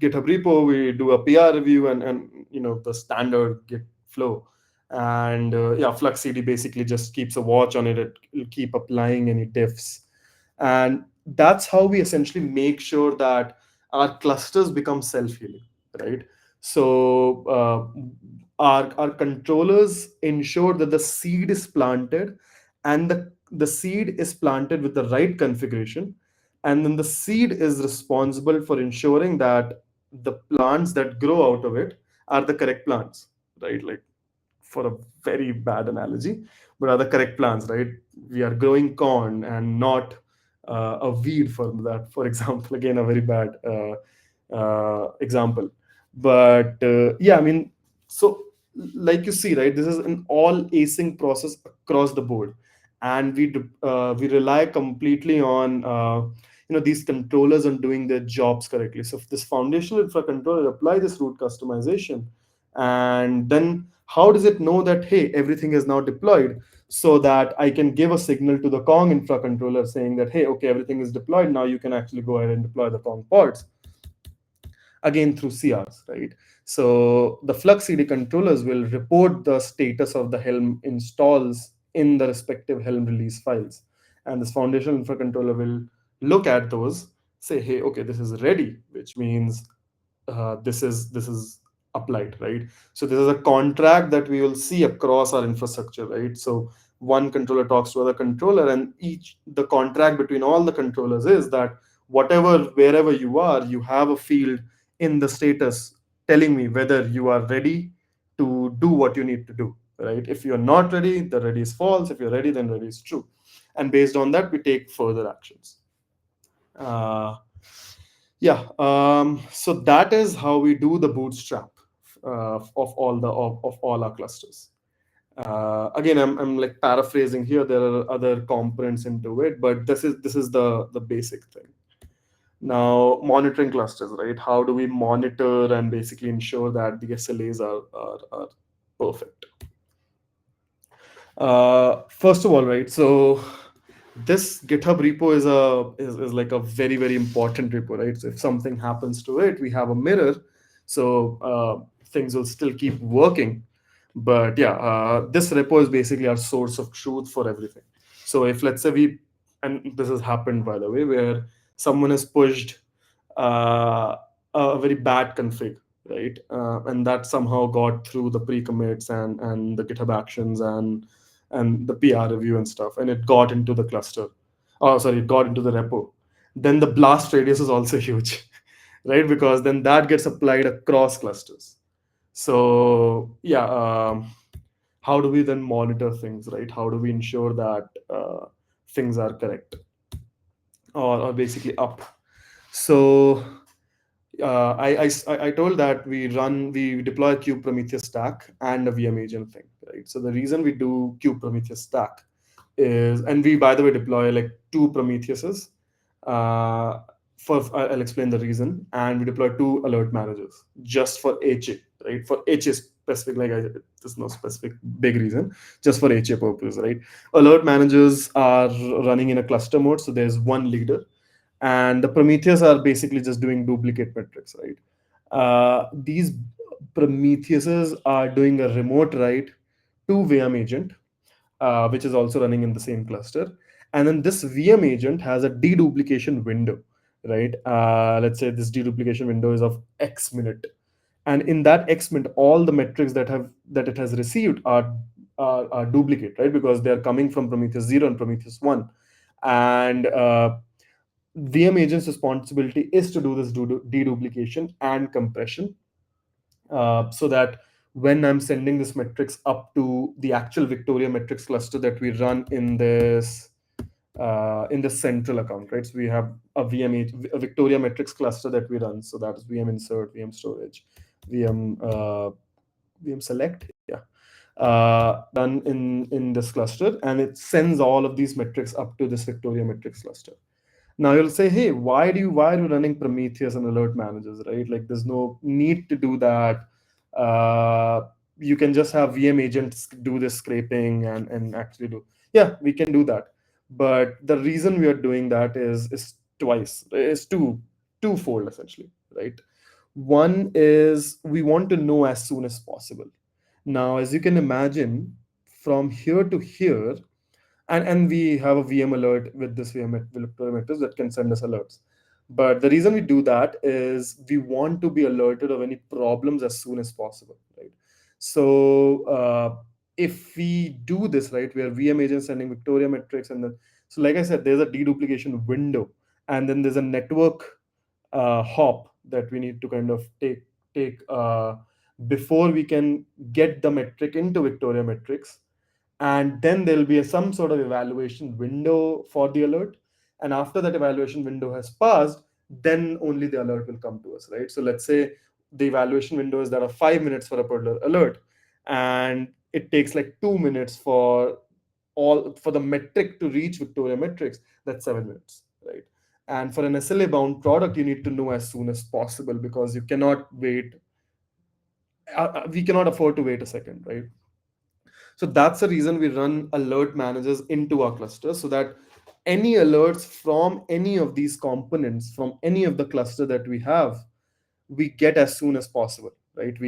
S2: repo, we do a PR review and the standard Git flow. And yeah, Flux CD basically just keeps a watch on it. It will keep applying any diffs, and that's how we essentially make sure that our clusters become self-healing, right? So our controllers ensure that the seed is planted, and the seed is planted with the right configuration, and then the seed is responsible for ensuring that the plants that grow out of it are the correct plants, right? Like, for a very bad analogy, but are the correct plants, right? We are growing corn and not a weed for that, for example. Again, a very bad example. But yeah, I mean, so like you see, right, this is an all async process across the board, and we rely completely on these controllers on doing their jobs correctly. So if this foundational infra controller apply this root customization, and then how does it know that, hey, everything is now deployed, so that I can give a signal to the Kong infra controller saying that, hey, okay, everything is deployed, now you can actually go ahead and deploy the Kong pods, again through CRs, right? So the Flux CD controllers will report the status of the Helm installs in the respective Helm release files, and this foundational infra controller will look at those, say, hey, okay, this is ready, which means this is applied, right? So this is a contract that we will see across our infrastructure, right? So one controller talks to other controller, and each the contract between all the controllers is that wherever you are, you have a field in the status telling me whether you are ready to do what you need to do, right? If you're not ready, the ready is false. If you're ready, then ready is true. And based on that, we take further actions. uh, yeah, so that is how we do the bootstrap of all our clusters. Again, I'm like paraphrasing here. There are other components into it, but this is the basic thing. Now, monitoring clusters, right? How do we monitor and basically ensure that the SLAs are perfect? First of all, right? So this GitHub repo is like a very, very important repo, right? So if something happens to it, we have a mirror, so things will still keep working. But yeah, this repo is basically our source of truth for everything. So if, let's say, we and this has happened by the way, where someone has pushed a very bad config, right? And that somehow got through the pre-commits and the GitHub actions and the PR review and stuff, and it got into the cluster. Oh, sorry, it got into the repo. Then the blast radius is also huge, right? Because then that gets applied across clusters. So yeah, how do we then monitor things, right? How do we ensure that things are correct or basically up? So I told that we deploy a kube Prometheus stack and a VM agent thing, right? So the reason we do kube Prometheus stack is, and we by the way deploy like two Prometheuses. Uh, I'll explain the reason, and we deploy two alert managers just for HA, right? For HA specific, there's no specific big reason, just for HA purpose, right? Alert managers are running in a cluster mode, so there's one leader, and the Prometheus are basically just doing duplicate metrics, right? These Prometheuses are doing a remote write to VM agent, which is also running in the same cluster. And then this VM agent has a deduplication window, right? Let's say this deduplication window is of X minute, and in that X minute, all the metrics that it has received are duplicate, right? Because they are coming from Prometheus 0 and Prometheus 1, and VM agent's responsibility is to do this deduplication and compression, so that when I'm sending this metrics up to the actual Victoria metrics cluster that we run in the central account, right? So we have a Victoria metrics cluster that we run. So that is VM insert, VM storage, VM VM select, yeah, done in this cluster, and it sends all of these metrics up to this Victoria metrics cluster. Now you'll say, hey, why are you running Prometheus and alert managers, right? Like there's no need to do that. You can just have VM agents do this scraping and actually do. Yeah, we can do that. But the reason we are doing that is twice. Is twofold essentially, right? One is we want to know as soon as possible. Now, as you can imagine, from here to here, and we have a VM alert with this VM parameters that can send us alerts. But the reason we do that is we want to be alerted of any problems as soon as possible, right? So if we do this right, where VM agents sending Victoria metrics, and then so like I said, there's a deduplication window, and then there's a network hop that we need to kind of take before we can get the metric into Victoria metrics, and then there'll be some sort of evaluation window for the alert, and after that evaluation window has passed, then only the alert will come to us, right? So let's say the evaluation window is that of 5 minutes for a particular alert, and it takes like 2 minutes for the metric to reach Victoria metrics. That's 7 minutes, right? And for an SLA bound product, you need to know as soon as possible, because you cannot wait. We cannot afford to wait a second, right? So that's the reason we run alert managers into our cluster, so that any alerts from any of these components, from any of the cluster that we have, we get as soon as possible, right?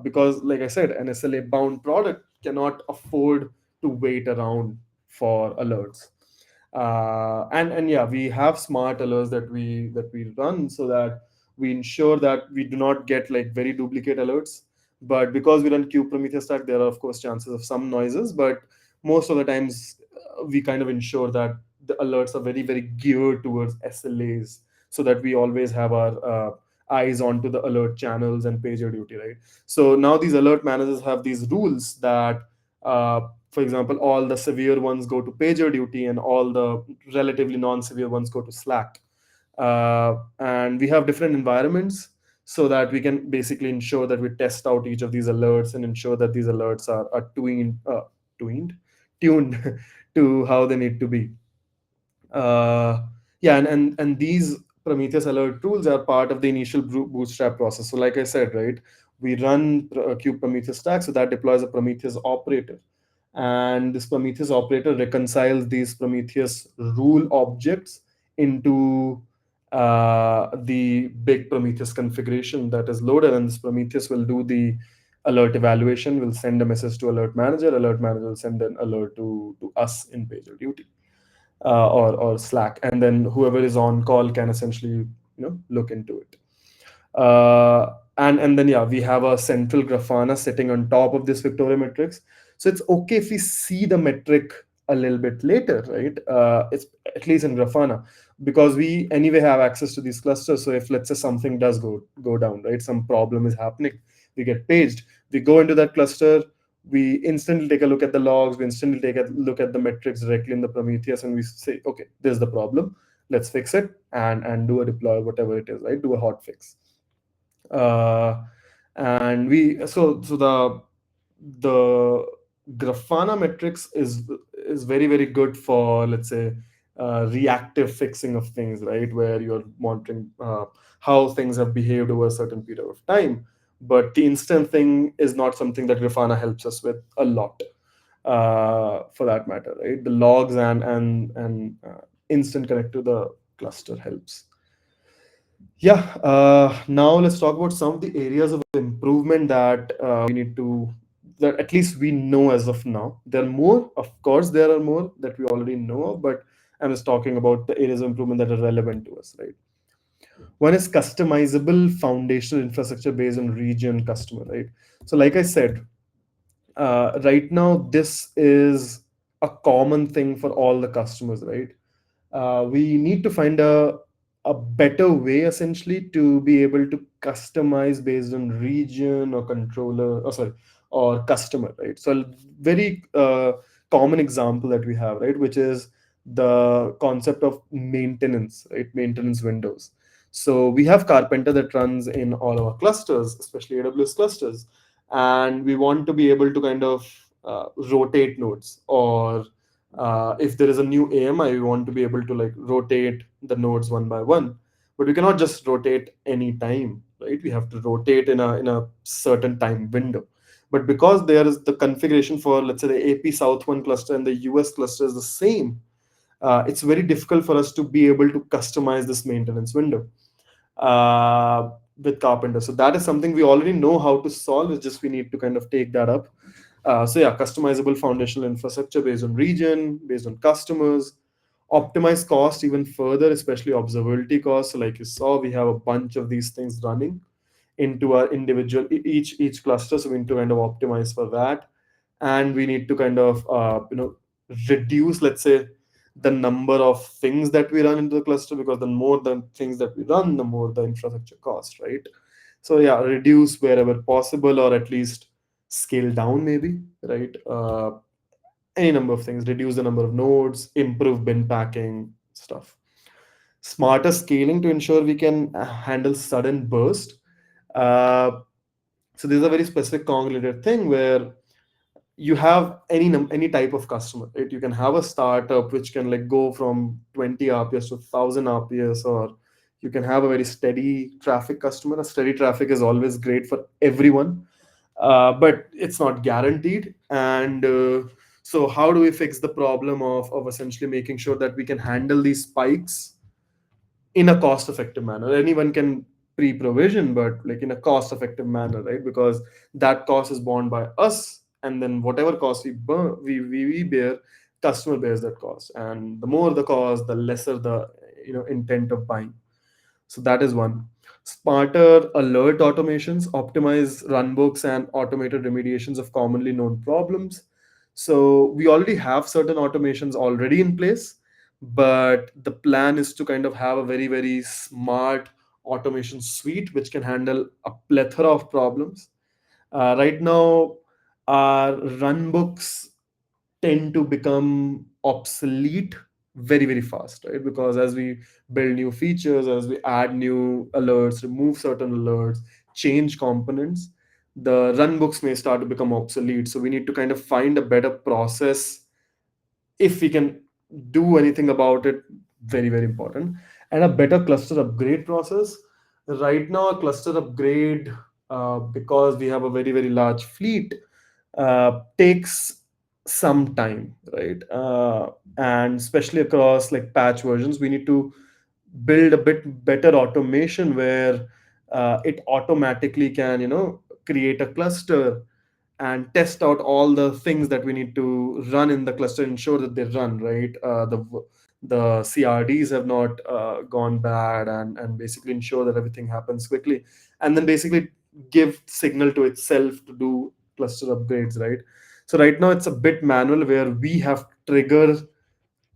S2: Because like I said, an SLA bound product cannot afford to wait around for alerts. And yeah, we have smart alerts that we run, so that we ensure that we do not get like very duplicate alerts. But because we run kube Prometheus stack, there are of course chances of some noises, but most of the times we kind of ensure that the alerts are very very geared towards SLAs, so that we always have our eyes onto the alert channels and pager duty, right? So now these alert managers have these rules that for example, all the severe ones go to pager duty and all the relatively non-severe ones go to Slack. And we have different environments, so that we can basically ensure that we test out each of these alerts and ensure that these alerts are tuned to how they need to be. Yeah, and these Prometheus alert tools are part of the initial bootstrap process. So like I said, right, we run kube Prometheus stack, so that deploys a Prometheus operator, and this Prometheus operator reconciles these Prometheus rule objects into the big Prometheus configuration that is loaded, and this Prometheus will do the alert evaluation, will send a message to alert manager will send an alert to us in pager duty. or Slack, and then whoever is on call can essentially look into it. And then, yeah, we have a central Grafana sitting on top of this Victoria matrix. So it's okay if we see the metric a little bit later, right? It's at least in Grafana, because we anyway have access to these clusters. So if, let's say, something does go down, right, some problem is happening, we get paged, we go into that cluster, we instantly take a look at the logs, we instantly take a look at the metrics directly in the Prometheus, and we say, okay, this is the problem, let's fix it, and do a deploy, whatever it is, right? Do a hot fix. And we so the Grafana metrics is very, very good for, let's say, reactive fixing of things, right, where you're monitoring how things have behaved over a certain period of time. But the instant thing is not something that Grafana helps us with a lot, for that matter, right? The logs and instant connect to the cluster helps. Yeah, now let's talk about some of the areas of improvement that we need to, that at least we know as of now. There are more, of course, there are more that we already know of, but I'm just talking about the areas of improvement that are relevant to us, right? One is customizable foundational infrastructure based on region customer, right? So, like I said, right now, this is a common thing for all the customers, right? We need to find a better way essentially to be able to customize based on region or controller, or sorry, or customer, right? So a very common example that we have, right, which is the concept of maintenance, right? Maintenance windows. So we have Carpenter that runs in all our clusters, especially AWS clusters, and we want to be able to kind of rotate nodes, or if there is a new AMI, we want to be able to like rotate the nodes one by one. But we cannot just rotate any time, right? We have to rotate in a certain time window. But because there is the configuration for, let's say, the AP South one cluster and the US cluster is the same, it's very difficult for us to be able to customize this maintenance window with Carpenter. So that is something we already know how to solve. It's just we need to kind of take that up. So yeah, customizable foundational infrastructure based on region, based on customers, optimize cost even further, especially observability costs. So like you saw, we have a bunch of these things running into our individual each cluster. So we need to kind of optimize for that, and we need to kind of reduce, let's say, the number of things that we run into the cluster, because the more the things that we run, the more the infrastructure cost, right? So yeah, reduce wherever possible, or at least scale down maybe, right? Any number of things, reduce the number of nodes, improve bin packing stuff, smarter scaling to ensure we can handle sudden burst. uh, so there's a very specific conglomerate thing where you have any type of customer, right? You can have a startup which can like go from 20 RPS to 1000 RPS, or you can have a very steady traffic customer. A steady traffic is always great for everyone, but it's not guaranteed. And so how do we fix the problem of essentially making sure that we can handle these spikes in a cost effective manner? Anyone can pre-provision, but like in a cost effective manner, right? Because that cost is borne by us, and then whatever cost we bear, customer bears that cost, and the more the cost, the lesser the intent of buying. So that is one. Smarter alert automations, optimize runbooks and automated remediations of commonly known problems. So we already have certain automations already in place, but the plan is to kind of have a very, very smart automation suite which can handle a plethora of problems. Right now, our runbooks tend to become obsolete very, very fast, right? Because as we build new features, as we add new alerts, remove certain alerts, change components, the runbooks may start to become obsolete. So we need to kind of find a better process. If we can do anything about it, very, very important. And a better cluster upgrade process. Right now, a cluster upgrade, because we have a very, very large fleet, takes some time, right? And especially across like patch versions, we need to build a bit better automation where it automatically can, create a cluster and test out all the things that we need to run in the cluster, ensure that they run right. the CRDs have not gone bad, and basically ensure that everything happens quickly, and then basically give signal to itself to do cluster upgrades, right? So right now it's a bit manual where we have trigger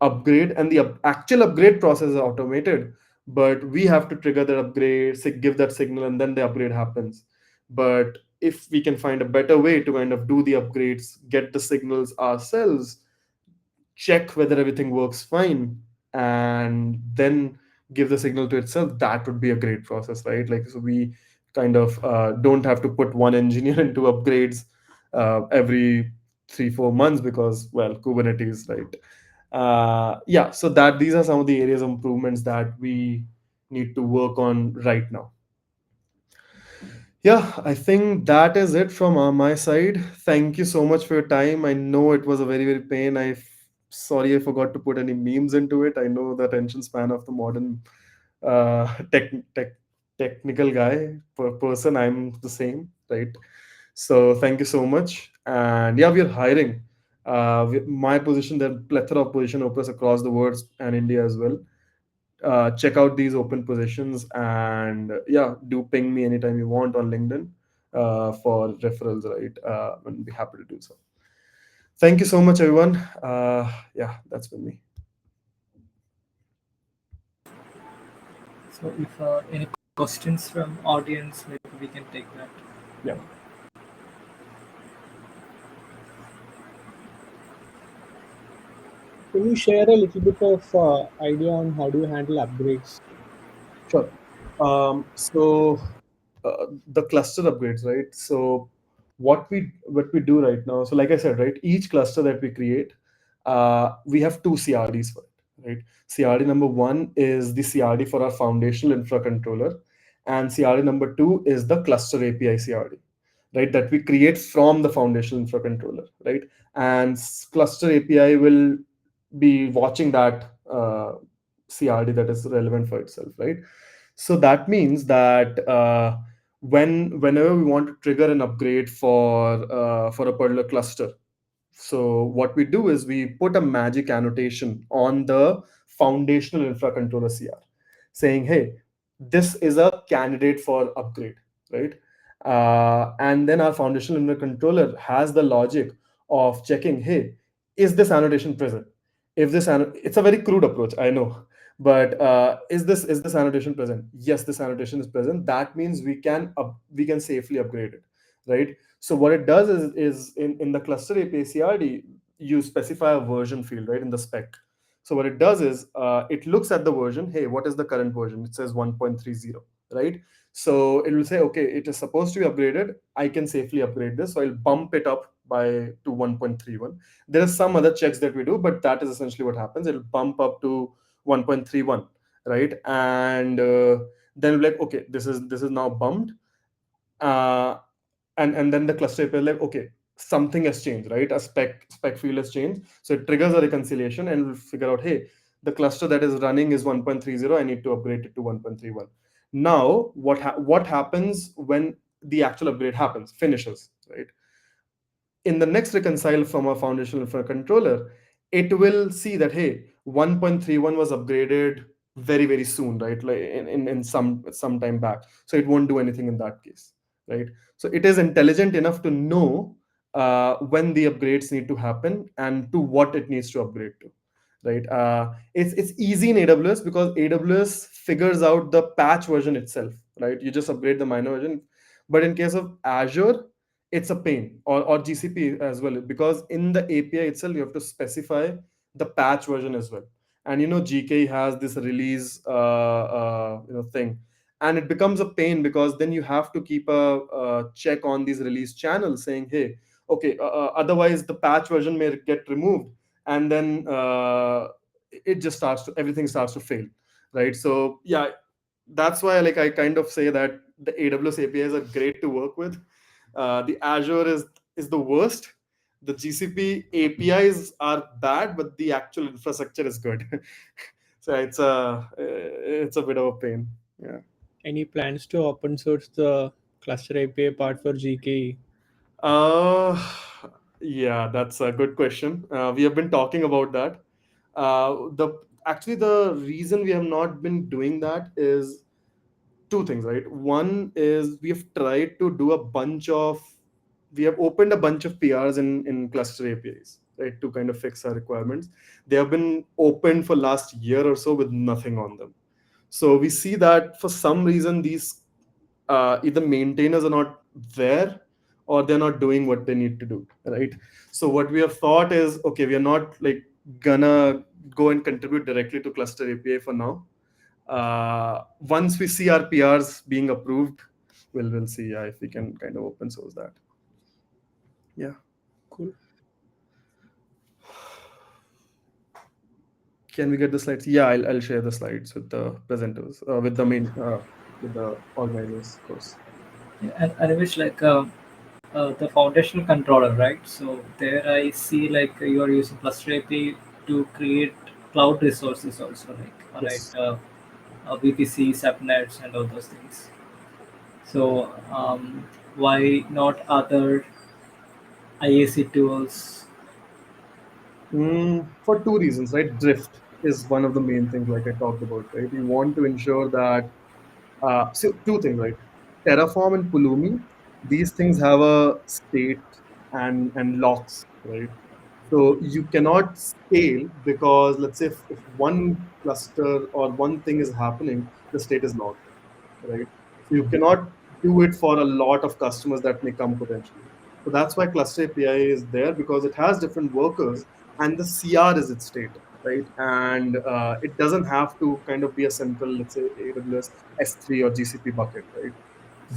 S2: upgrade, and the actual upgrade process is automated, but we have to trigger the upgrade, give that signal, and then the upgrade happens. But if we can find a better way to kind of do the upgrades, get the signals ourselves, check whether everything works fine, and then give the signal to itself, that would be a great process, right? Like, so we kind of don't have to put one engineer into upgrades every 3 4 months, because, well, Kubernetes, right? Yeah, so that these are some of the areas of improvements that we need to work on right now. Yeah, I think that is it from my side. Thank you so much for your time. I know it was a very, very pain. Sorry I forgot to put any memes into it. I know the attention span of the modern uh, tech, tech technical person. I'm the same, right? So thank you so much. And yeah, we are hiring. My position, there are plethora of position openers across the world and India as well. Check out these open positions, and yeah, do ping me anytime you want on LinkedIn for referrals, right? And be happy to do so. Thank you so much, everyone. Yeah, that's been me.
S3: So if any questions from audience, maybe we can take that.
S2: Yeah.
S1: Can you share a little bit of idea on how do you handle upgrades?
S2: Sure. The cluster upgrades, right? So what we do right now. So like I said, right, each cluster that we create, we have two CRDs for it, right? CRD number one is the CRD for our foundational infra controller, and CRD number two is the cluster API CRD, right? That we create from the foundational infra controller, right? And cluster API will be watching that CRD that is relevant for itself, right? So that means that whenever we want to trigger an upgrade for a particular cluster, so what we do is we put a magic annotation on the foundational infra controller CR, saying, "Hey, this is a candidate for upgrade," right? And then our foundational infra controller has the logic of checking, "Hey, is this annotation present? If it's a very crude approach, I know, but is this annotation present? Yes, this annotation is present. That means we can safely upgrade it, right? So what it does is in the cluster API CRD, you specify a version field, right, in the spec. So what it does is it looks at the version. Hey, what is the current version? It says 1.30, right? So it will say, okay, it is supposed to be upgraded. I can safely upgrade this. So I'll bump it up to 1.31. There are some other checks that we do, but that is essentially what happens. It'll bump up to 1.31, right? And then we're like, okay, this is now bumped. Uh, and then the cluster API is like, okay, something has changed, right? A spec field has changed, so it triggers a reconciliation and will figure out, hey, the cluster that is running is 1.30. I need to upgrade it to 1.31. Now, what happens when the actual upgrade finishes, right? In the next reconcile from a foundational infra controller, it will see that, hey, 1.31 was upgraded very, very soon, right? Like in some time back. So it won't do anything in that case, right? So it is intelligent enough to know when the upgrades need to happen and to what it needs to upgrade to, right? It's easy in AWS because AWS figures out the patch version itself, right? You just upgrade the minor version. But in case of Azure, it's a pain, or GCP as well, because in the API itself you have to specify the patch version as well. And GK has this release thing, and it becomes a pain because then you have to keep a check on these release channels saying, hey, okay, otherwise the patch version may get removed, and then it just everything starts to fail, right? So yeah, that's why, like, I kind of say that the AWS APIs are great to work with. The Azure is the worst. The GCP APIs are bad, but the actual infrastructure is good. So it's a bit of a pain. Yeah.
S1: Any plans to open source the cluster API part for GKE?
S2: Uh, yeah, that's a good question. We have been talking about that. The actually, the reason we have not been doing that is two things, right? One is we have tried to do a bunch of, we have opened a bunch of PRs in cluster APIs, right, to kind of fix our requirements. They have been opened for last year or so with nothing on them. So we see that for some reason these either maintainers are not there or they're not doing what they need to do, right? So what we have thought is, okay, we are not like gonna go and contribute directly to cluster API for now. Once we see our PRs being approved, we'll see, yeah, if we can kind of open source that. Yeah.
S1: Cool.
S2: Can we get the slides? Yeah, I'll share the slides with the presenters, with the organizers, of course.
S3: And I wish like the foundational controller, right? So there I see like you are using Cluster API to create cloud resources also, like
S2: Yes.
S3: VPC, subnets, and all those things. So why not other IAC tools?
S2: For two reasons, right? Drift is one of the main things, like I talked about, right? We want to ensure that, so two things, right? Terraform and Pulumi, these things have a state and locks, right? So you cannot scale because let's say if one cluster or one thing is happening, the state is locked, right? So you cannot do it for a lot of customers that may come potentially. So that's why Cluster API is there, because it has different workers and the CR is its state, right? And it doesn't have to kind of be a central, let's say, AWS S3 or GCP bucket, right?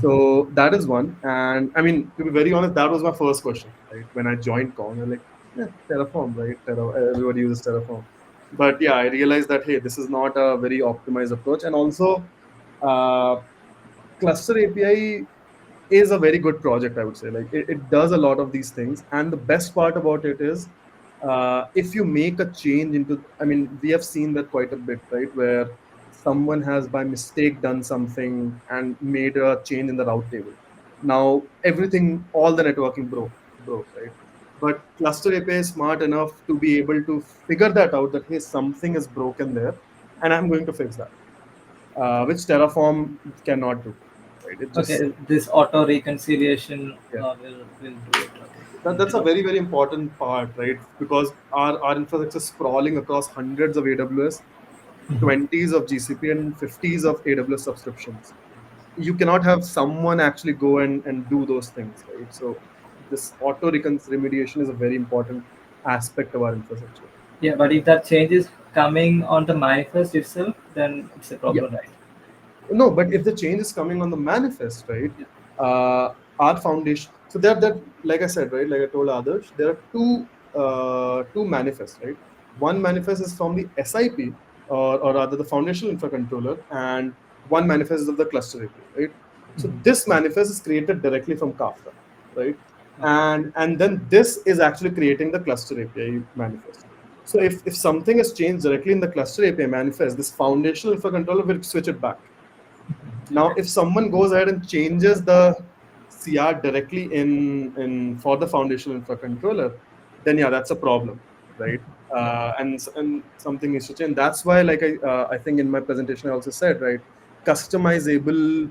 S2: So that is one. And I mean, to be very honest, that was my first question, right? When I joined Kong, I'm like, yeah, Terraform, right? Everybody uses Terraform. But yeah, I realized that, hey, this is not a very optimized approach. And also, uh, Cluster API is a very good project, I would say. Like it does a lot of these things. And the best part about it is, if you make a change into, I mean, we have seen that quite a bit, right? Where someone has by mistake done something and made a change in the route table. Now everything, all the networking broke, right? But Cluster API is smart enough to be able to figure that out, that hey, something is broken there, and I'm going to fix that, which Terraform cannot do. Right? It just,
S3: Okay, this auto reconciliation
S2: yeah.
S3: will do it.
S2: That's a
S3: Okay.
S2: very important part, right? Because our infrastructure is sprawling across hundreds of AWS,
S3: Mhm.
S2: 20s of GCP, and 50s of AWS subscriptions. You cannot have someone actually go and do those things, right? So this auto remediation is a very important aspect of our infrastructure.
S3: Yeah, but if that change is coming on the manifest itself, then it's a
S2: Yeah.
S3: problem, right?
S2: No, but if the change is coming on the manifest, right?
S3: Yeah.
S2: Our foundation. So there, that like I said, right? Like I told others, there are two manifests, right? One manifest is from the SIP, or rather the foundational infra controller, and one manifest is of the cluster API, right? So
S3: Mhm.
S2: this manifest is created directly from Kafka, right?
S3: Okay.
S2: And then this is actually creating the cluster API manifest. So if something is changed directly in the cluster API manifest, this foundational infra controller will switch it back. Now,
S3: Okay.
S2: if someone goes ahead and changes the CR directly in for the foundational infra controller, then yeah, that's a problem, right?
S3: Yeah.
S2: And something is to change. That's why, like I think in my presentation I also said, right, customizable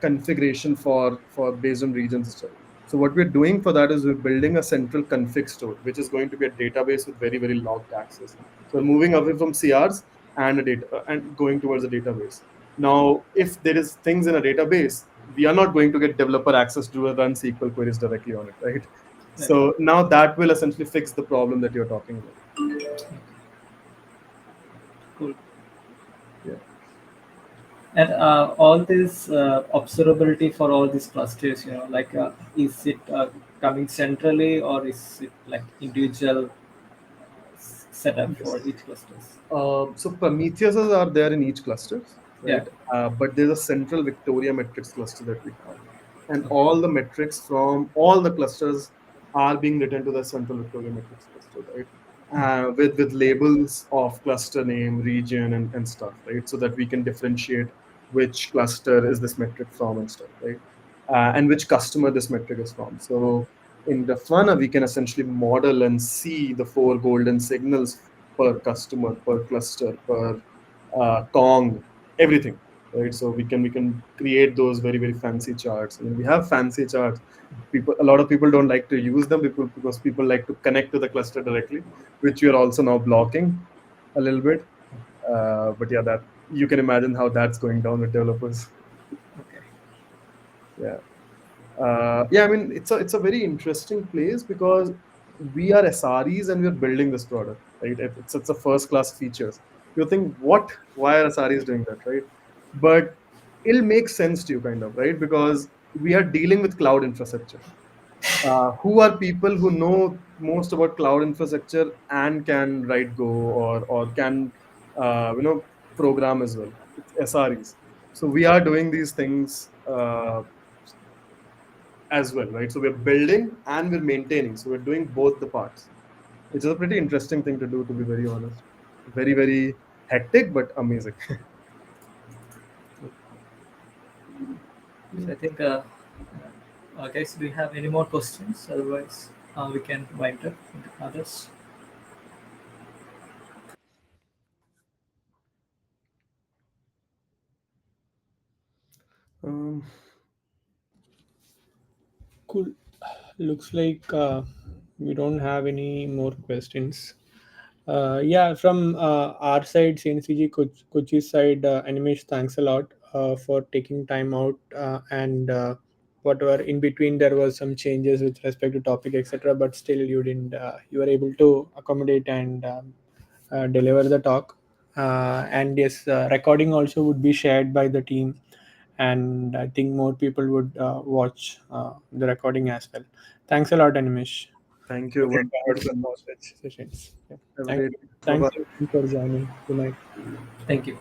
S2: configuration for based on regions and stuff. So what we're doing for that is we're building a central config store, which is going to be a database with very very logged access. So we're moving away from CRs and a data and going towards a database. Now, if there is things in a database, we are not going to get developer access to run SQL queries directly on it, right?
S3: Right.
S2: So now that will essentially fix the problem that you're talking about.
S3: Cool.
S2: Yeah.
S3: And all this observability for all these clusters, like is it coming centrally or is it like individual setup for
S2: Yes.
S3: each clusters?
S2: So Prometheuses are there in each cluster,
S3: Yeah.
S2: right? But there's a central Victoria metrics cluster that we have, and
S3: Okay.
S2: all the metrics from all the clusters are being written to the central Victoria metrics cluster, right? With labels of cluster name, region, and stuff, right? So that we can differentiate which cluster is this metric from and stuff, right? And which customer this metric is from. So in Grafana, we can essentially model and see the four golden signals per customer, per cluster, per Kong, everything, right? So we can create those very very fancy charts. I mean, we have fancy charts. People, a lot of people don't like to use them because people like to connect to the cluster directly, which we are also now blocking a little bit. But yeah, that you can imagine how that's going down with developers.
S3: Okay.
S2: Yeah. Yeah, I mean, it's a very interesting place because we are SREs and we're building this product, right? It's a first class features. You think, what? Why are SREs doing that, right? But it'll make sense to you, kind of, right? Because we are dealing with cloud infrastructure. Who are people who know most about cloud infrastructure and can write Go or can program as well? It's SREs. So we are doing these things as well, right? So we're building and we're maintaining. So we're doing both the parts, which is a pretty interesting thing to do, to be very honest. Very, very hectic, but amazing.
S3: So I think, guys, do you have any more questions? Otherwise, we can wind up with others.
S2: um,
S1: Cool. Looks like we don't have any more questions. Yeah, from our side, CNCG Kochi's side, Animesh, thanks a lot for taking time out and whatever in between there was some changes with respect to topic, etc. But still, you didn't. You were able to accommodate and deliver the talk. And yes, recording also would be shared by the team, and I think more people would watch the recording as well. Thanks a lot, Animesh.
S2: Thank you,
S1: Great
S2: everyone.
S1: to
S2: Thank you
S1: have
S2: so
S1: more
S2: much.
S1: such sessions. Yeah.
S2: Have a
S1: Thank
S2: great
S1: you.
S2: Bye
S1: Thanks
S2: bye.
S1: everyone for joining tonight.
S3: Thank you.